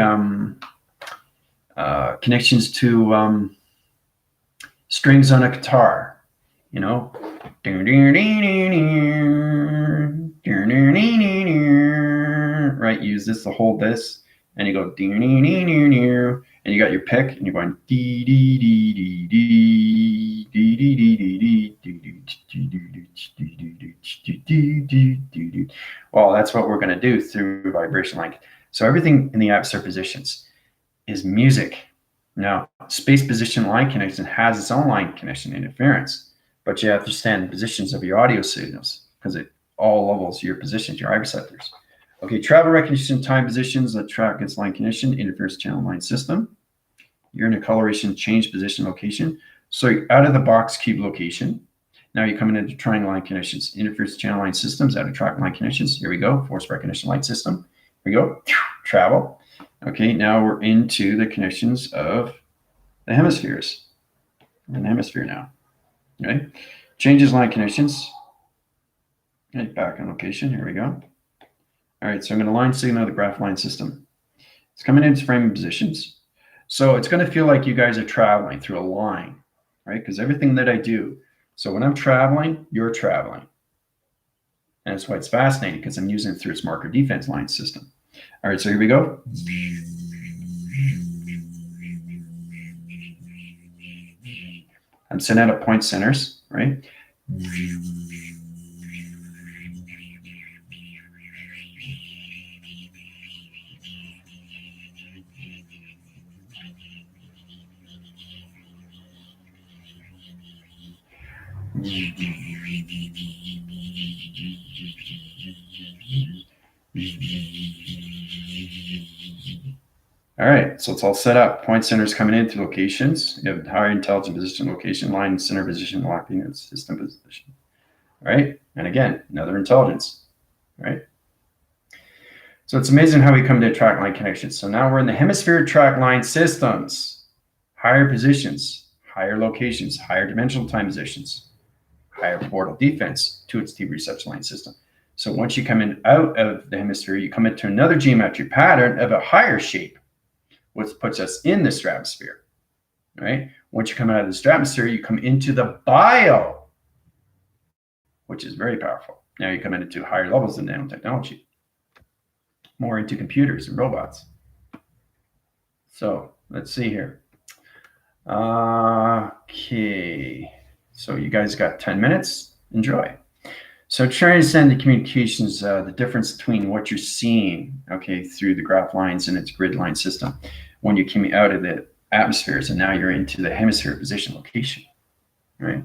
connections to strings on a guitar, you know. Right, you use this to hold this, and you go, and you got your pick, and you're going dee dee dee dee dee dee dee dee dee dee. Well, that's what we're going to do through vibration line. So everything in the atmosphere positions is music. Now, space position line connection has its own line connection interference, but you have to understand the positions of your audio signals because it all levels your positions, your eye receptors. Okay, travel recognition time positions that track its line condition, interference channel line system. You're in a coloration change position location. So out of the box cube location. Now you're coming into triangle line conditions, interference channel line systems, out of track line conditions. Here we go, force recognition line system. Here we go, travel. Okay, now we're into the connections of the hemispheres. We're in the hemisphere now. Okay, changes line conditions. Okay, back on location. Here we go. All right, so I'm going to line signal the graph line system. It's coming into framing positions. So it's going to feel like you guys are traveling through a line, right? Because everything that I do. So when I'm traveling, you're traveling. And that's why it's fascinating because I'm using it through its marker defense line system. All right, so here we go. I'm sending out point centers, right? All right, so it's all set up. Point centers coming in through locations. You have higher intelligent position, location, line, center position, locking, and system position. All right, and again, another intelligence, right? So it's amazing how we come to track line connections. So now we're in the hemisphere track line systems, higher positions, higher locations, higher dimensional time positions, higher portal defense to its TV reception line system. So once you come in out of the hemisphere, you come into another geometric pattern of a higher shape, which puts us in the stratosphere, right? Once you come out of the stratosphere, you come into the bio, which is very powerful. Now you come into higher levels of nanotechnology, more into computers and robots. So let's see here. Okay, so you guys got 10 minutes. Enjoy. So try to understand the communications, the difference between what you're seeing, okay, through the graph lines and its grid line system when you came out of the atmospheres and now you're into the hemisphere position location, right?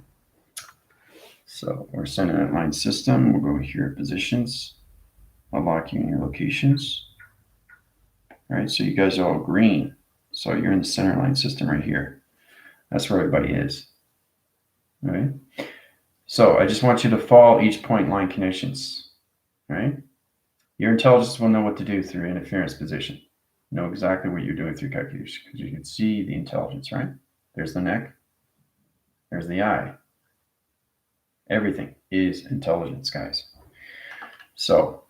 So we're sending that line system. We'll go here, positions, unlocking your locations. All right, so you guys are all green. So you're in the center line system right here. That's where everybody is, all right? So I just want you to follow each point line connections, right? Your intelligence will know what to do through interference position. Know exactly what you're doing through calculation because you can see the intelligence, right? There's the neck. There's the eye. Everything is intelligence, guys. So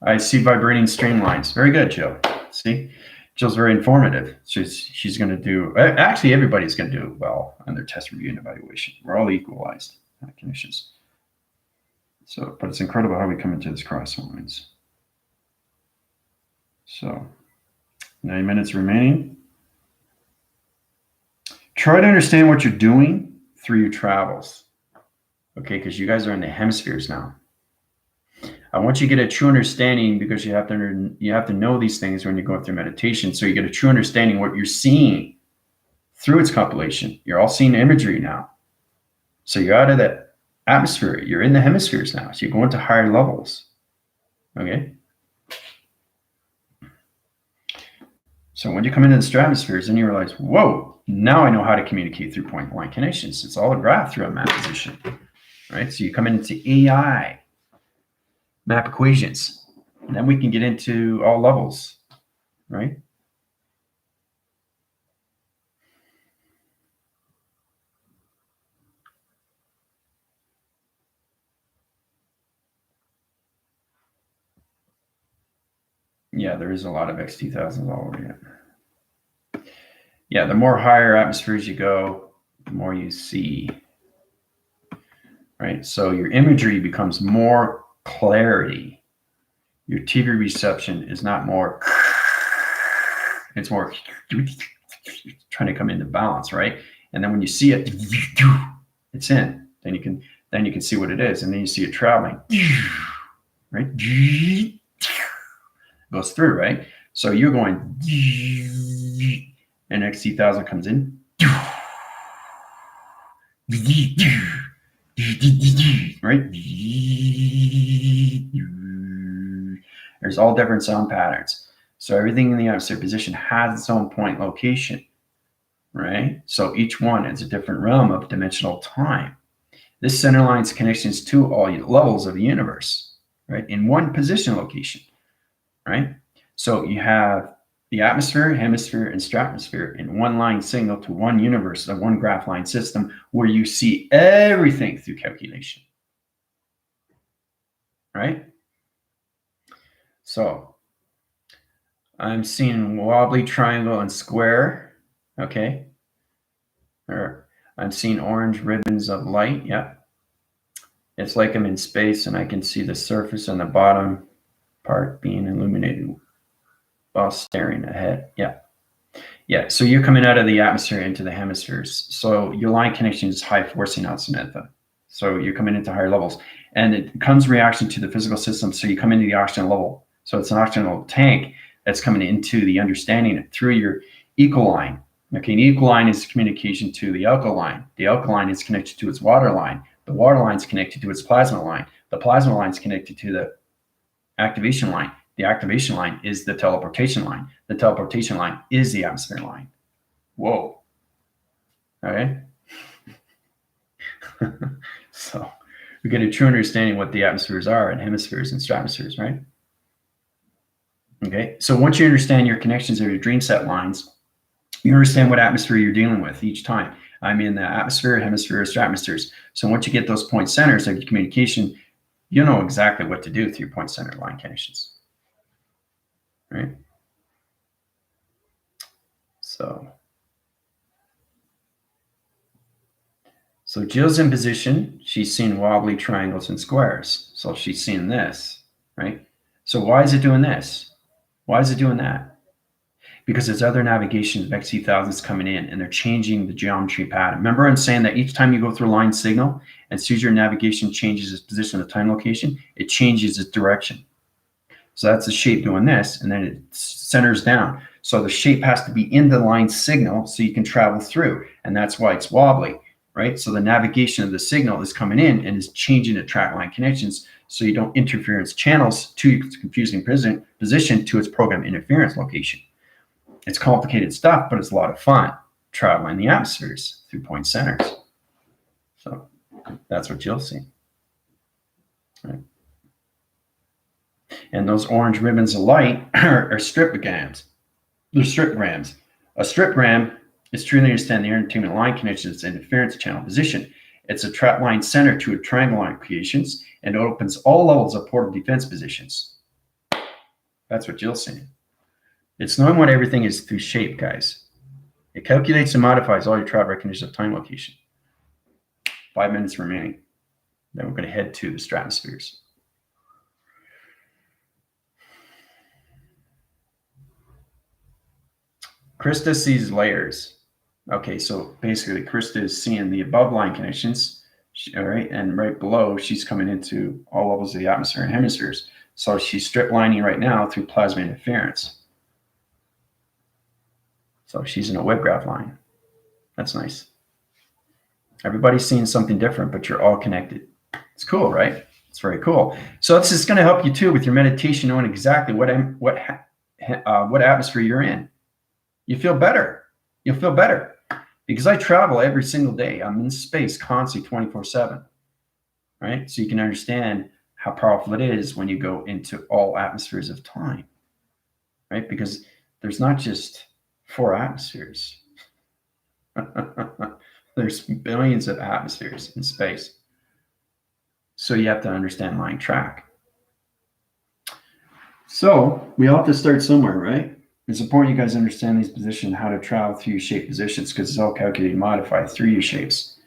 I see vibrating streamlines. Very good, Jill. See, Jill's very informative. She's going to do, actually, everybody's going to do well on their test review and evaluation. We're all equalized conditions. So, but it's incredible how we come into this cross lines. So 9 minutes remaining. Try to understand what you're doing through your travels. Okay, because you guys are in the hemispheres now. I want you to get a true understanding, because you have to know these things when you're going through meditation. So you get a true understanding what you're seeing through its compilation. You're all seeing imagery now. So you're out of the atmosphere. You're in the hemispheres now. So you're going to higher levels. Okay. So when you come into the stratospheres, then you realize, whoa, now I know how to communicate through point line connections. It's all a graph through a map position. Right. So you come into AI. Map equations, and then we can get into all levels, right? Yeah, there is a lot of X2000s all over here. Yeah, the more higher atmospheres you go, the more you see, right? So your imagery becomes more clarity. Your TV reception is not more, it's more trying to come into balance, right? And then when you see it, it's in. Then you can see what it is, and then you see it traveling, right? Goes through, right? So you're going, and X2000 comes in, right? There's all different sound patterns. So everything in the atmosphere position has its own point location, right? So each one is a different realm of dimensional time. This center line's connections to all levels of the universe, right? In one position location, right? So you have the atmosphere, hemisphere, and stratosphere in one line signal to one universe, a one graph line system where you see everything through calculation, right? So I'm seeing wobbly, triangle, and square, okay? Or I'm seeing orange ribbons of light, yeah. It's like I'm in space and I can see the surface and the bottom part being illuminated while staring ahead, yeah. Yeah, so you're coming out of the atmosphere into the hemispheres. So your line connection is high forcing out Samantha. So you're coming into higher levels. And it comes reaction to the physical system. So you come into the oxygen level. So it's an oxygen level tank that's coming into the understanding through your equaline. Okay, an equaline is communication to the alkaline. The alkaline is connected to its water line. The water line is connected to its plasma line. The plasma line is connected to the activation line. The activation line is the teleportation line. The teleportation line is the atmosphere line. Whoa. Okay. So we get a true understanding what the atmospheres are and hemispheres and stratospheres, right? Okay. So once you understand your connections of your dream set lines, you understand what atmosphere you're dealing with each time. I'm in the atmosphere, hemisphere, stratospheres. So once you get those point centers of your communication, you know exactly what to do with your point center line connections. Right? So Jill's in position. She's seeing wobbly triangles and squares. So she's seeing this, right? So why is it doing this? Why is it doing that? Because there's other navigations of X2000s coming in and they're changing the geometry pattern. Remember I'm saying that each time you go through line signal and as soon as your navigation changes its position of the time location, it changes its direction. So that's the shape doing this, and then it centers down. So the shape has to be in the line signal so you can travel through, and that's why it's wobbly, right? So the navigation of the signal is coming in and is changing the track line connections so you don't interfere its channels to its confusing position to its program interference location. It's complicated stuff, but it's a lot of fun traveling the atmospheres through point centers. So that's what you'll see, right? And those orange ribbons of light are stripograms. They're stripgrams. A stripgram is truly understand the entertainment line connections and interference channel position. It's a trap line center to a triangle line creations, and it opens all levels of portal defense positions. That's what Jill's saying. It's knowing what everything is through shape, guys. It calculates and modifies all your trap recognition of time location. 5 minutes remaining. Then we're going to head to the stratospheres. Krista sees layers. Okay, so basically Krista is seeing the above line connections, all right, and right below she's coming into all levels of the atmosphere and hemispheres. So she's strip lining right now through plasma interference. So she's in a web graph line. That's nice. Everybody's seeing something different, but you're all connected. It's cool, right? It's very cool. So this is going to help you too with your meditation, knowing exactly what atmosphere you're in. You feel better. You'll feel better because I travel every single day. I'm in space constantly 24/7, right? So you can understand how powerful it is when you go into all atmospheres of time, right? Because there's not just 4 atmospheres. There's billions of atmospheres in space. So you have to understand line track. So we all have to start somewhere, right? It's important you guys understand these positions, how to travel through your shape positions, because it's all calculated and modified through your shapes,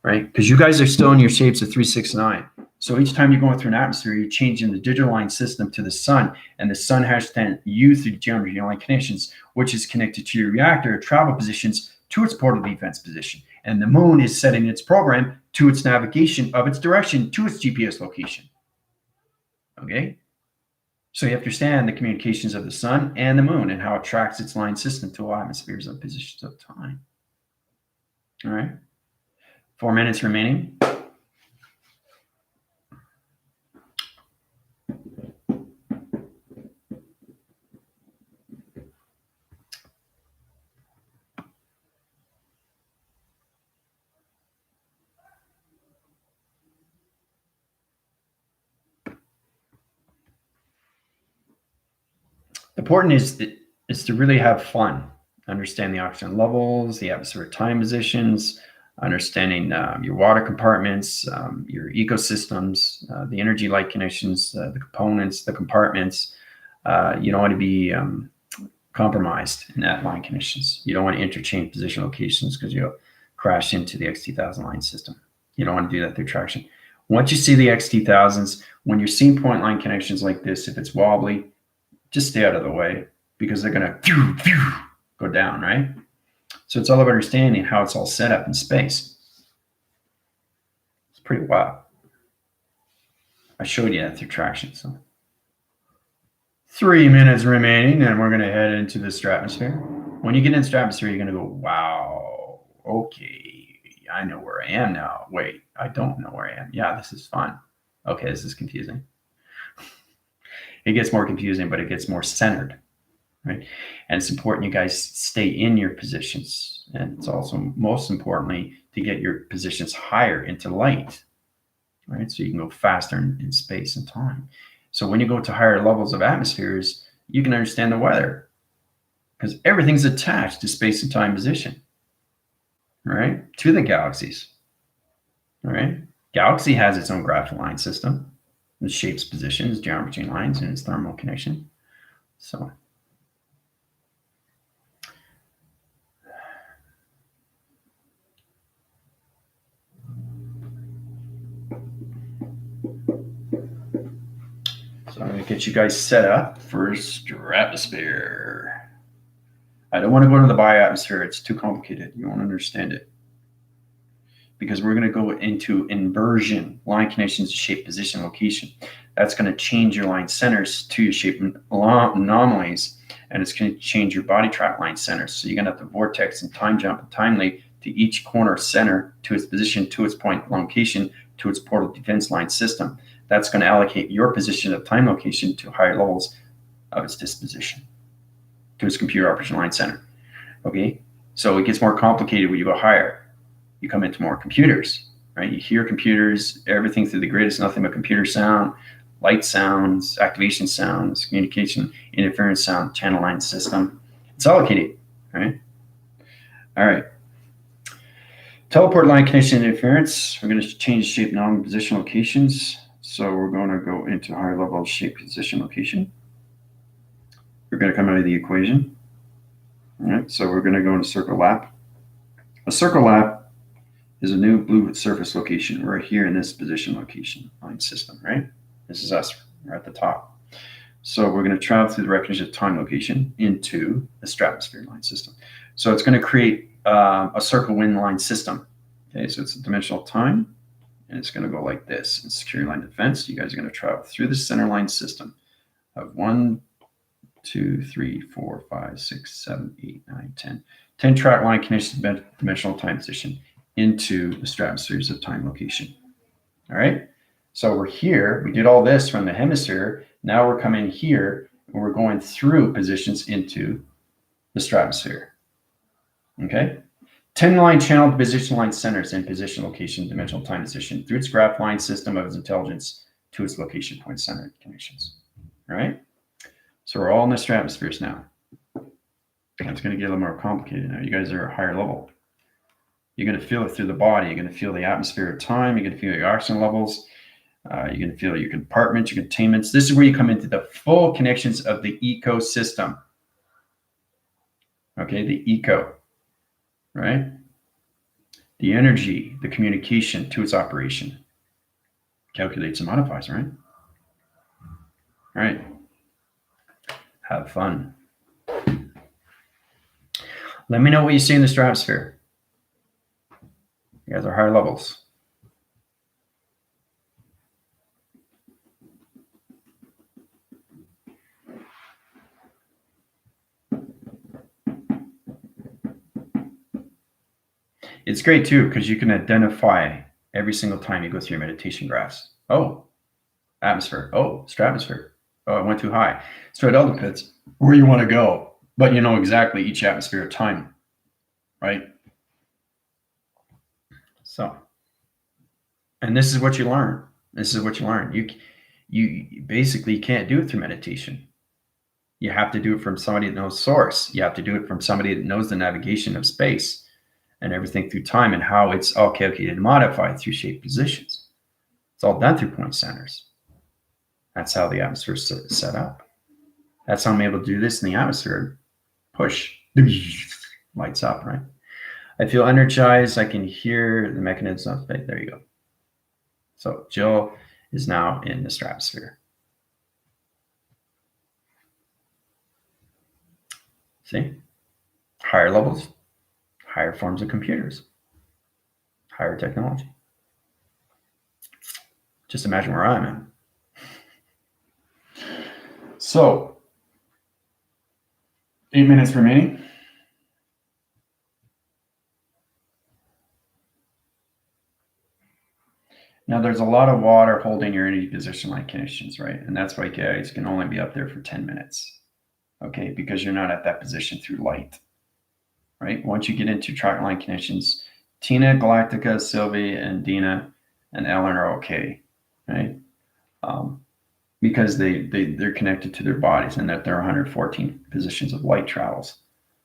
right? Because you guys are still in your shapes of 3, 6, 9. So each time you're going through an atmosphere, you're changing the digital line system to the sun, and the sun has to use the geometry line connections, which is connected to your reactor travel positions to its portal defense position. And the moon is setting its program to its navigation of its direction to its GPS location. Okay? So you have to understand the communications of the sun and the moon and how it tracks its line system to all atmospheres and positions of time. All right? 4 minutes remaining. The important is to really have fun, understand the oxygen levels, the atmospheric time positions, understanding your water compartments, your ecosystems, the energy light connections, the components, the compartments. You don't want to be compromised in that line connections. You don't want to interchange position locations because you'll crash into the XT1000 line system. You don't want to do that through traction. Once you see the XT1000s, when you're seeing point line connections like this, if it's wobbly, just stay out of the way because they're going to go down, right? So it's all about understanding how it's all set up in space. It's pretty wild. I showed you that through traction. So 3 minutes remaining, and we're going to head into the stratosphere. When you get in the stratosphere, you're going to go, wow, okay, I know where I am now. Wait, I don't know where I am. Yeah, this is fun. Okay, this is confusing. It gets more confusing, but it gets more centered, right? And it's important you guys stay in your positions. And it's also most importantly to get your positions higher into light, right? So you can go faster in space and time. So when you go to higher levels of atmospheres, you can understand the weather because everything's attached to space and time position, right? To the galaxies, right? Galaxy has its own graphical line system. The shapes, positions, geometry lines, and its thermal connection. So I'm going to get you guys set up for stratosphere. I don't want to go to the bioatmosphere. It's too complicated. You won't understand it. Because we're going to go into inversion, line connections, shape, position, location. That's going to change your line centers to your shape anomalies, and it's going to change your body track line centers. So you're going to have to vortex and time jump and time leap to each corner center, to its position, to its point location, to its portal defense line system. That's going to allocate your position of time location to higher levels of its disposition, to its computer operation line center. Okay, so it gets more complicated when you go higher. You come into more computers, right? You hear computers, everything through the grid is nothing but computer sound, light sounds, activation sounds, communication, interference sound, channel line system. It's allocated, right? All right. Teleport line connection interference. We're going to change shape, non position locations. So we're going to go into higher level shape, position, location. We're going to come out of the equation. All right. So we're going to go into circle lap. A circle lap is a new blue surface location right here in this position location line system, right? This is us. We're at the top. So we're going to travel through the recognition of time location into the stratosphere line system. So it's going to create a circle wind line system. Okay, so it's a dimensional time, and it's going to go like this. In security line defense, you guys are going to travel through the center line system of 1, 2, 3, 4, 5, 6, 7, 8, 9, 10. 10 track line connections to dimensional time position into the stratospheres of time location. All right. So we're here. We did all this from the hemisphere. Now we're coming here and we're going through positions into the stratosphere. Okay. 10 line channel position line centers in position, location, dimensional time position through its graph line system of its intelligence to its location point center connections. All right. So we're all in the stratospheres now. It's going to get a little more complicated now. You guys are at a higher level. You're going to feel it through the body. You're going to feel the atmosphere of time. You're going to feel your oxygen levels. You're going to feel your compartments, your containments. This is where you come into the full connections of the ecosystem. Okay, the eco, right? The energy, the communication to its operation. Calculates and modifies, right? All right. Have fun. Let me know what you see in the stratosphere. You guys are higher levels. It's great too, because you can identify every single time you go through your meditation graphs. Oh, atmosphere. Oh, stratosphere. Oh, it went too high. Straight altitudes, where you want to go, but you know exactly each atmosphere of time, right? So, and this is what you learn. This is what you learn. You basically can't do it through meditation. You have to do it from somebody that knows source. You have to do it from somebody that knows the navigation of space and everything through time and how it's all calculated and modified through shape positions. It's all done through point centers. That's how the atmosphere is set up. That's how I'm able to do this in the atmosphere. Push, lights up, right? I feel energized. I can hear the mechanism. There you go. So Jill is now in the stratosphere. See? Higher levels, higher forms of computers, higher technology. Just imagine where I'm at. So, 8 minutes remaining. Now, there's a lot of water holding your energy position line connections, right? And that's why you guys can only be up there for 10 minutes, okay? Because you're not at that position through light, right? Once you get into track line connections, Tina, Galactica, Sylvie, and Dina, and Ellen are okay, right? Because they're connected to their bodies and that there are 114 positions of light travels.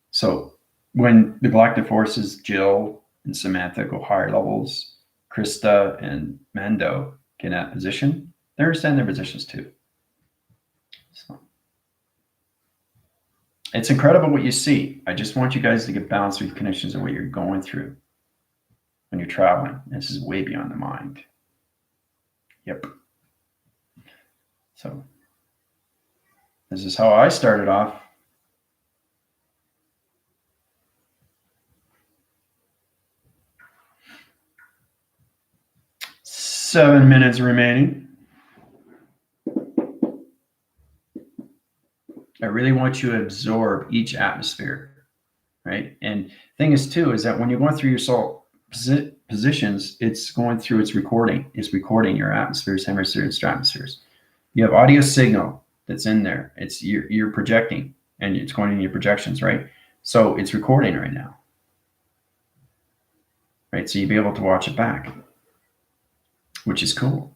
So when the galactic forces, Jill and Samantha go higher levels, Krista and Mando get in that position, they understand their positions too. So it's incredible what you see. I just want you guys to get balanced with connections of what you're going through when you're traveling. This is way beyond the mind. Yep. So this is how I started off. Seven minutes remaining. I really want you to absorb each atmosphere, right? And thing is too, is that when you're going through your soul positions, it's going through its recording. It's recording your atmospheres, hemispheres, stratospheres. You have audio signal that's in there. It's you're projecting and it's going in your projections, right? So it's recording right now, right? So you'll be able to watch it back, which is cool.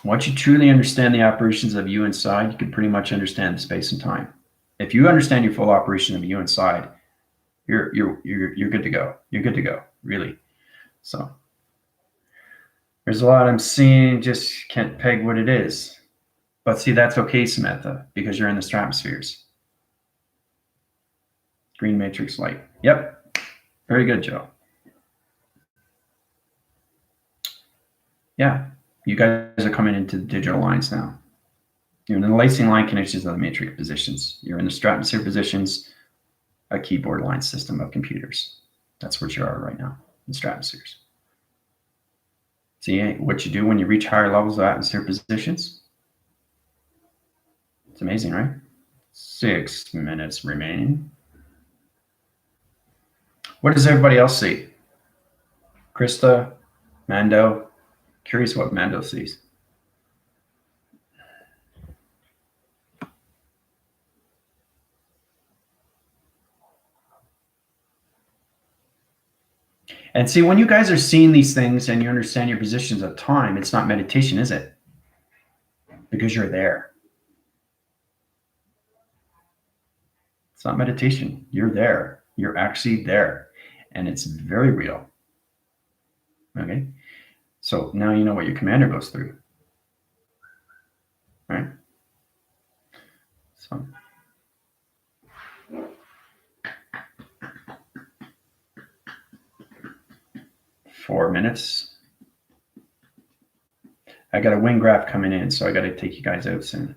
Once you truly understand the operations of you inside, you can pretty much understand the space and time. If you understand your full operation of you inside, you're good to go. You're good to go, really. So there's a lot I'm seeing, just can't peg what it is. But see, that's okay, Samantha, because you're in the stratospheres. Green matrix light. Yep. Very good, Joe. Yeah. You guys are coming into the digital lines now. You're in the lacing line connections of the matrix positions. You're in the stratosphere positions, a keyboard line system of computers. That's what you are right now, in stratospheres. See what you do when you reach higher levels of atmosphere positions? It's amazing, right? 6 minutes remaining. What does everybody else see? Krista, Mando. Curious what Mando sees. And see, when you guys are seeing these things and you understand your positions of time, it's not meditation, is it? Because you're there. It's not meditation. You're there. You're actually there. And it's very real. Okay? So now you know what your commander goes through. Right? So. Four minutes. I got a wing graph coming in, so I got to take you guys out soon.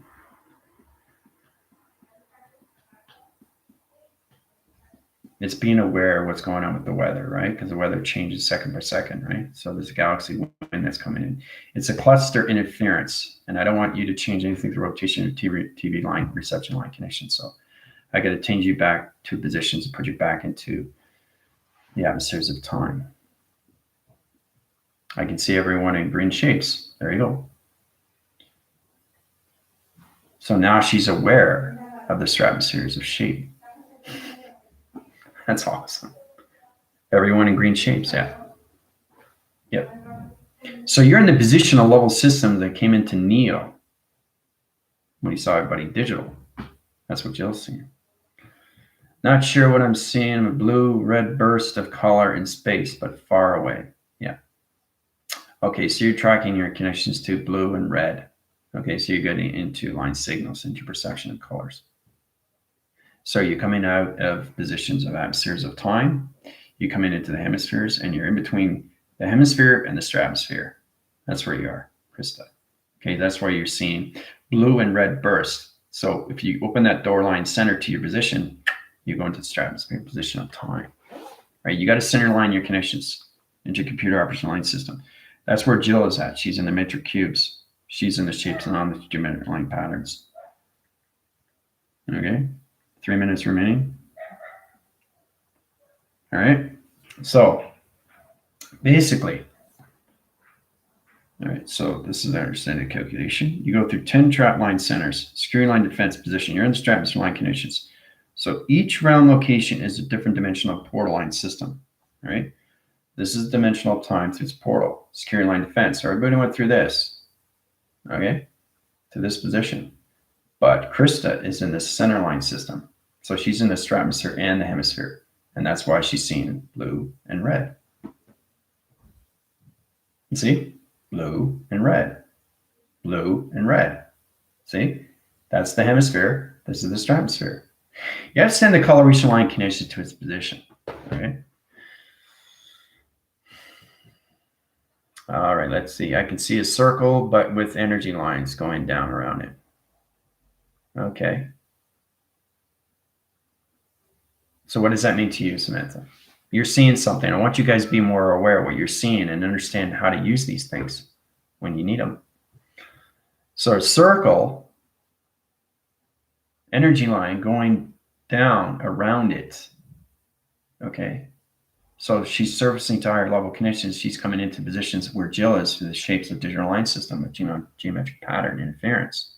It's being aware of what's going on with the weather, right? Because the weather changes second by second, right? So there's a galaxy wind that's coming in. It's a cluster interference, and I don't want you to change anything through rotation of TV line, reception line connection. So I got to change you back to positions and put you back into the atmospheres of time. I can see everyone in green shapes. There you go. So now she's aware of the stratospheres of shape. That's awesome. Everyone in green shapes, yeah. Yep. So you're in the positional level system that came into Neo when he saw everybody digital. That's what Jill's seeing. Not sure what I'm seeing. A blue-red burst of color in space, but far away. Yeah. Okay, so you're tracking your connections to blue and red. Okay, so you're getting into line signals, into perception of colors. So you're coming out of positions of atmospheres of time. You're coming into the hemispheres, and you're in between the hemisphere and the stratosphere. That's where you are, Krista. Okay, that's why you're seeing blue and red burst. So if you open that door line center to your position, you go into the stratosphere position of time. Right? You got to center line your connections into your computer operation line system. That's where Jill is at. She's in the metric cubes. She's in the shapes and on the geometric line patterns. Okay. 3 minutes remaining. All right. So basically, all right. So this is our standard calculation. You go through 10 trap line centers, security line defense position. You're in the stratosphere line connections. So each round location is a different dimensional portal line system. All right. This is dimensional time through its portal, security line defense. So everybody went through this. Okay. To this position. But Krista is in the center line system. So she's in the stratosphere and the hemisphere. And that's why she's seeing blue and red. You see? Blue and red. Blue and red. See? That's the hemisphere. This is the stratosphere. You have to send the coloration line connection to its position. Okay. All right, let's see. I can see a circle, but with energy lines going down around it. Okay. So what does that mean to you, Samantha? You're seeing something. I want you guys to be more aware of what you're seeing and understand how to use these things when you need them. So a circle, energy line going down around it. Okay. So she's surfacing to higher level connections. She's coming into positions where Jill is for the shapes of digital line system with geometric pattern interference,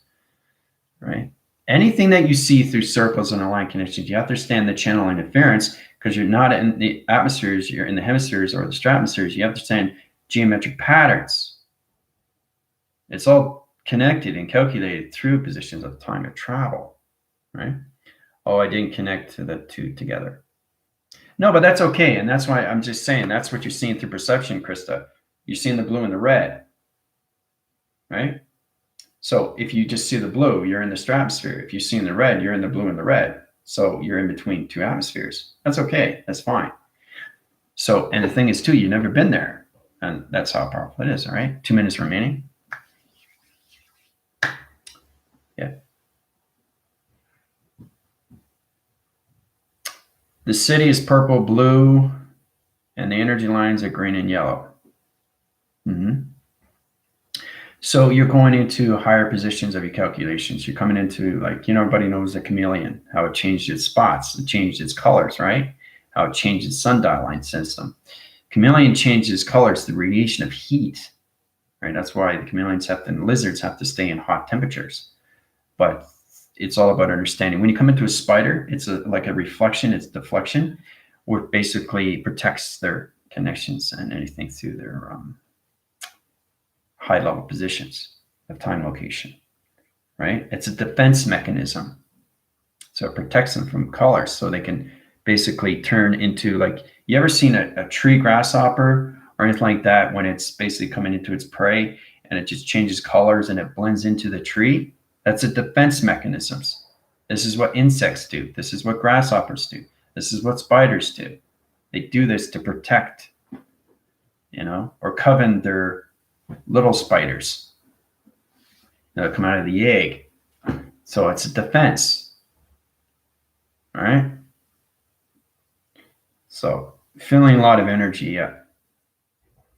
right? Anything that you see through circles and line connections, you have to understand the channel interference because you're not in the atmospheres, you're in the hemispheres or the stratospheres. You have to understand geometric patterns. It's all connected and calculated through positions of time of travel, right? Oh, I didn't connect to the two together. No, but that's okay. And that's why I'm just saying that's what you're seeing through perception, Krista. You're seeing the blue and the red, right? So if you just see the blue, you're in the stratosphere. If you're seeing the red, you're in the blue and the red. So you're in between two atmospheres. That's okay. That's fine. So, and the thing is, too, you've never been there. And that's how powerful it is, all right? 2 minutes remaining. Yeah. The city is purple, blue, and the energy lines are green and yellow. So you're going into higher positions of your calculations. You're coming into, like, everybody knows the chameleon, how it changed its spots, it changed its colors, right? How it changed its sundial line system. Chameleon changes colors through radiation of heat, right? That's why the chameleons and lizards have to stay in hot temperatures. But it's all about understanding. When you come into a spider, it's like a reflection, it's deflection, where it basically protects their connections and anything through their high level positions of time location, right? It's a defense mechanism. So it protects them from colors so they can basically turn into, like, you ever seen a tree grasshopper or anything like that when it's basically coming into its prey and it just changes colors and it blends into the tree? That's a defense mechanisms. This is what insects do. This is what grasshoppers do. This is what spiders do. They do this to protect, or coven their little spiders that'll come out of the egg. So it's a defense. All right. So feeling a lot of energy. Yeah.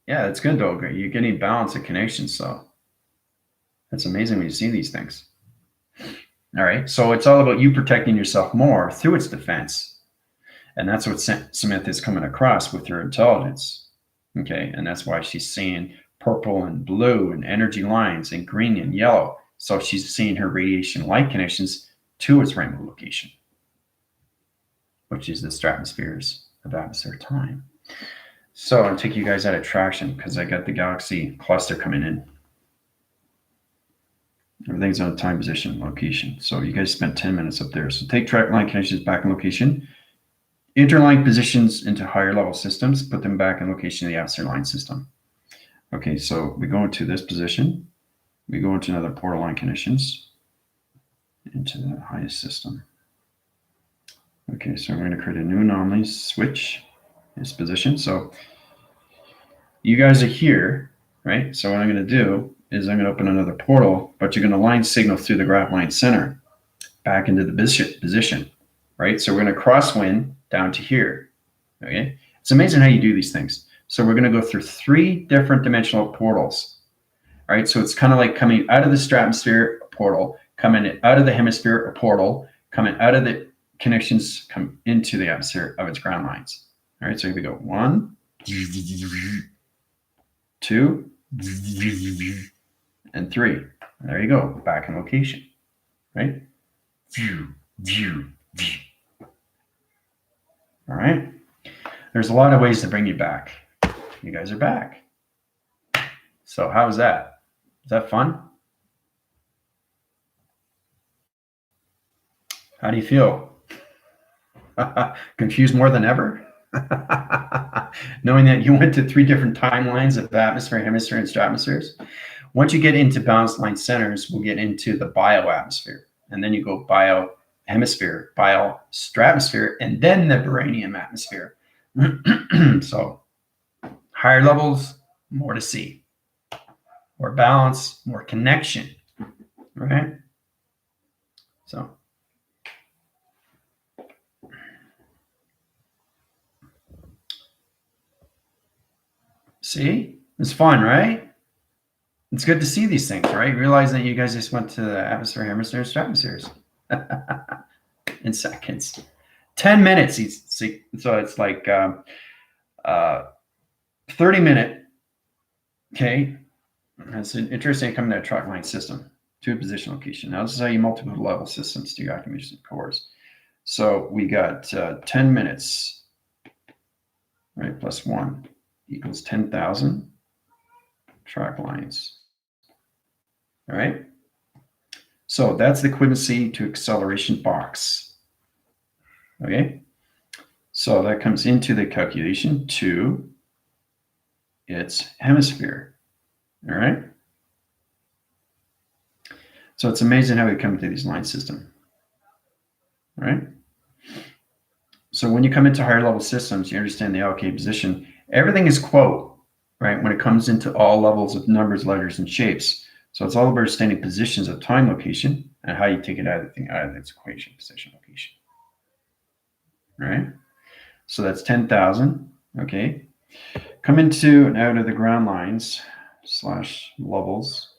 Yeah, that's good though. You're getting balance and connection. So that's amazing when you see these things. All right. So it's all about you protecting yourself more through its defense. And that's what Samantha is coming across with her intelligence. Okay. And that's why she's seeing purple and blue and energy lines and green and yellow. So she's seeing her radiation light connections to its rainbow location, which is the stratospheres of atmosphere time. So I'll take you guys out of traction because I got the galaxy cluster coming in. Everything's on time, position, location. So you guys spent 10 minutes up there. So take track line connections back in location. Interline positions into higher level systems, put them back in location of the atmosphere line system. Okay, so we go into this position. We go into another portal line connections into the highest system. Okay, so we're going to create a new anomaly, switch this position. So you guys are here, right? So what I'm going to do is I'm going to open another portal, but you're going to line signal through the graph line center back into the position, right? So we're going to crosswind down to here, okay? It's amazing how you do these things. So we're going to go through 3 different dimensional portals, all right? So it's kind of like coming out of the stratosphere, a portal, coming out of the hemisphere, a portal, coming out of the connections, come into the atmosphere of its ground lines. All right, so here we go. 1, 2, and 3. There you go, back in location, right? All right. There's a lot of ways to bring you back. You guys are back. So how was that? Is that fun? How do you feel? Confused more than ever? Knowing that you went to 3 different timelines of atmosphere, hemisphere, and stratospheres. Once you get into balanced line centers, we'll get into the bioatmosphere. And then you go biohemisphere, biostratosphere, and then the Baranium atmosphere. So higher levels, more to see. More balance, more connection, right? So see, it's fun, right? It's good to see these things, right? Realize that you guys just went to the atmosphere, hemisphere, stratospheres in seconds. 10 minutes. So it's like 30-minute. Okay. It's interesting coming to a track line system to a position location. Now, this is how you multiple level systems do your activation cores. So we got 10 minutes, right? Plus 1 equals 10,000 track lines. All right. So that's the equivalency to acceleration box. Okay. So that comes into the calculation to its hemisphere. All right. So it's amazing how we come to these line system. All right. So when you come into higher level systems, you understand the allocated position. Everything is quote, right? When it comes into all levels of numbers, letters, and shapes. So it's all about understanding positions of time, location, and how you take it out of its equation, position, location. All right. So that's 10,000. Okay. Come into and out of the ground lines slash levels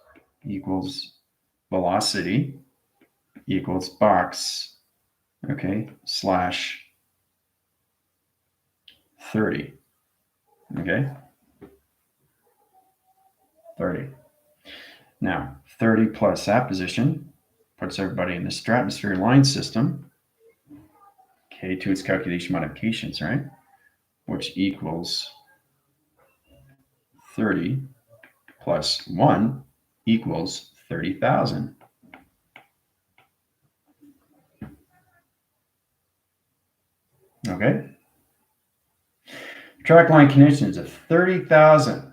equals velocity equals box. Okay. Slash 30. Okay. 30. Now, 30 plus that position puts everybody in the stratosphere line system, okay, to its calculation modifications, right? Which equals 30 plus 1 equals 30,000. Okay? Track line conditions of 30,000.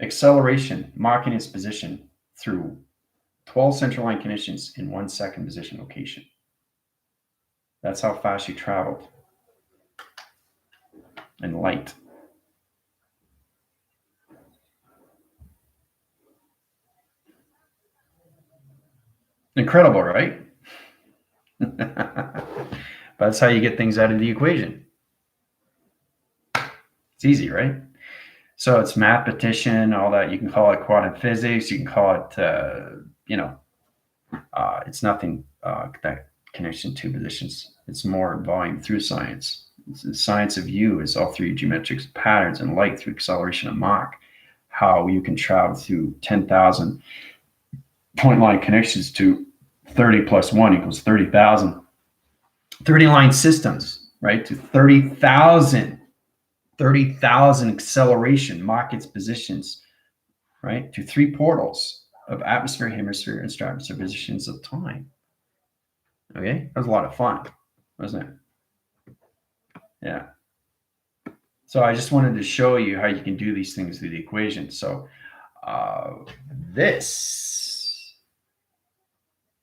Acceleration, mocking its position through 12 central line conditions in 1 second position location. That's how fast you traveled in light. Incredible, right? That's how you get things out of the equation. It's easy, right? So it's mathematician, all that. You can call it quantum physics. You can call it, it's nothing that connection to positions. It's more volume through science. The science of U is all through geometric patterns and light through acceleration of Mach. How you can travel through 10,000 point line connections to 30 plus 1 equals 30,000. 30 line systems, right? To 30,000 acceleration, Mach its positions, right? To 3 portals of atmosphere, hemisphere, and stratosphere positions of time. Okay, that was a lot of fun, wasn't it? Yeah. So I just wanted to show you how you can do these things through the equation. So this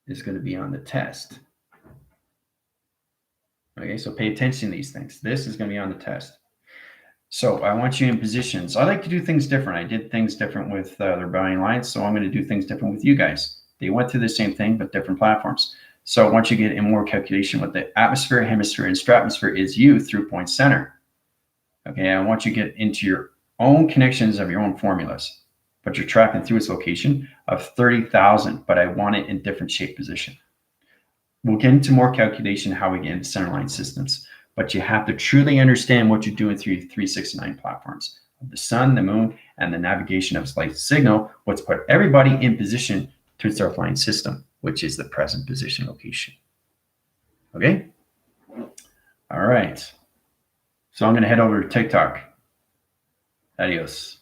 is going to be on the test. Okay, so pay attention to these things. This is going to be on the test. So I want you in positions. I like to do things different. I did things different with the Rebellion Alliance, so I'm going to do things different with you guys. They went through the same thing, but different platforms. So once you get in more calculation with the atmosphere, hemisphere, and stratosphere is you through point center. Okay, I want you to get into your own connections of your own formulas, but you're tracking through its location of 30,000, but I want it in different shape position. We'll get into more calculation how we get into centerline systems, but you have to truly understand what you're doing through 369 platforms of the sun, the moon, and the navigation of its light signal, what's put everybody in position to its earthline system, which is the present position location. Okay? All right. So I'm going to head over to TikTok. Adios.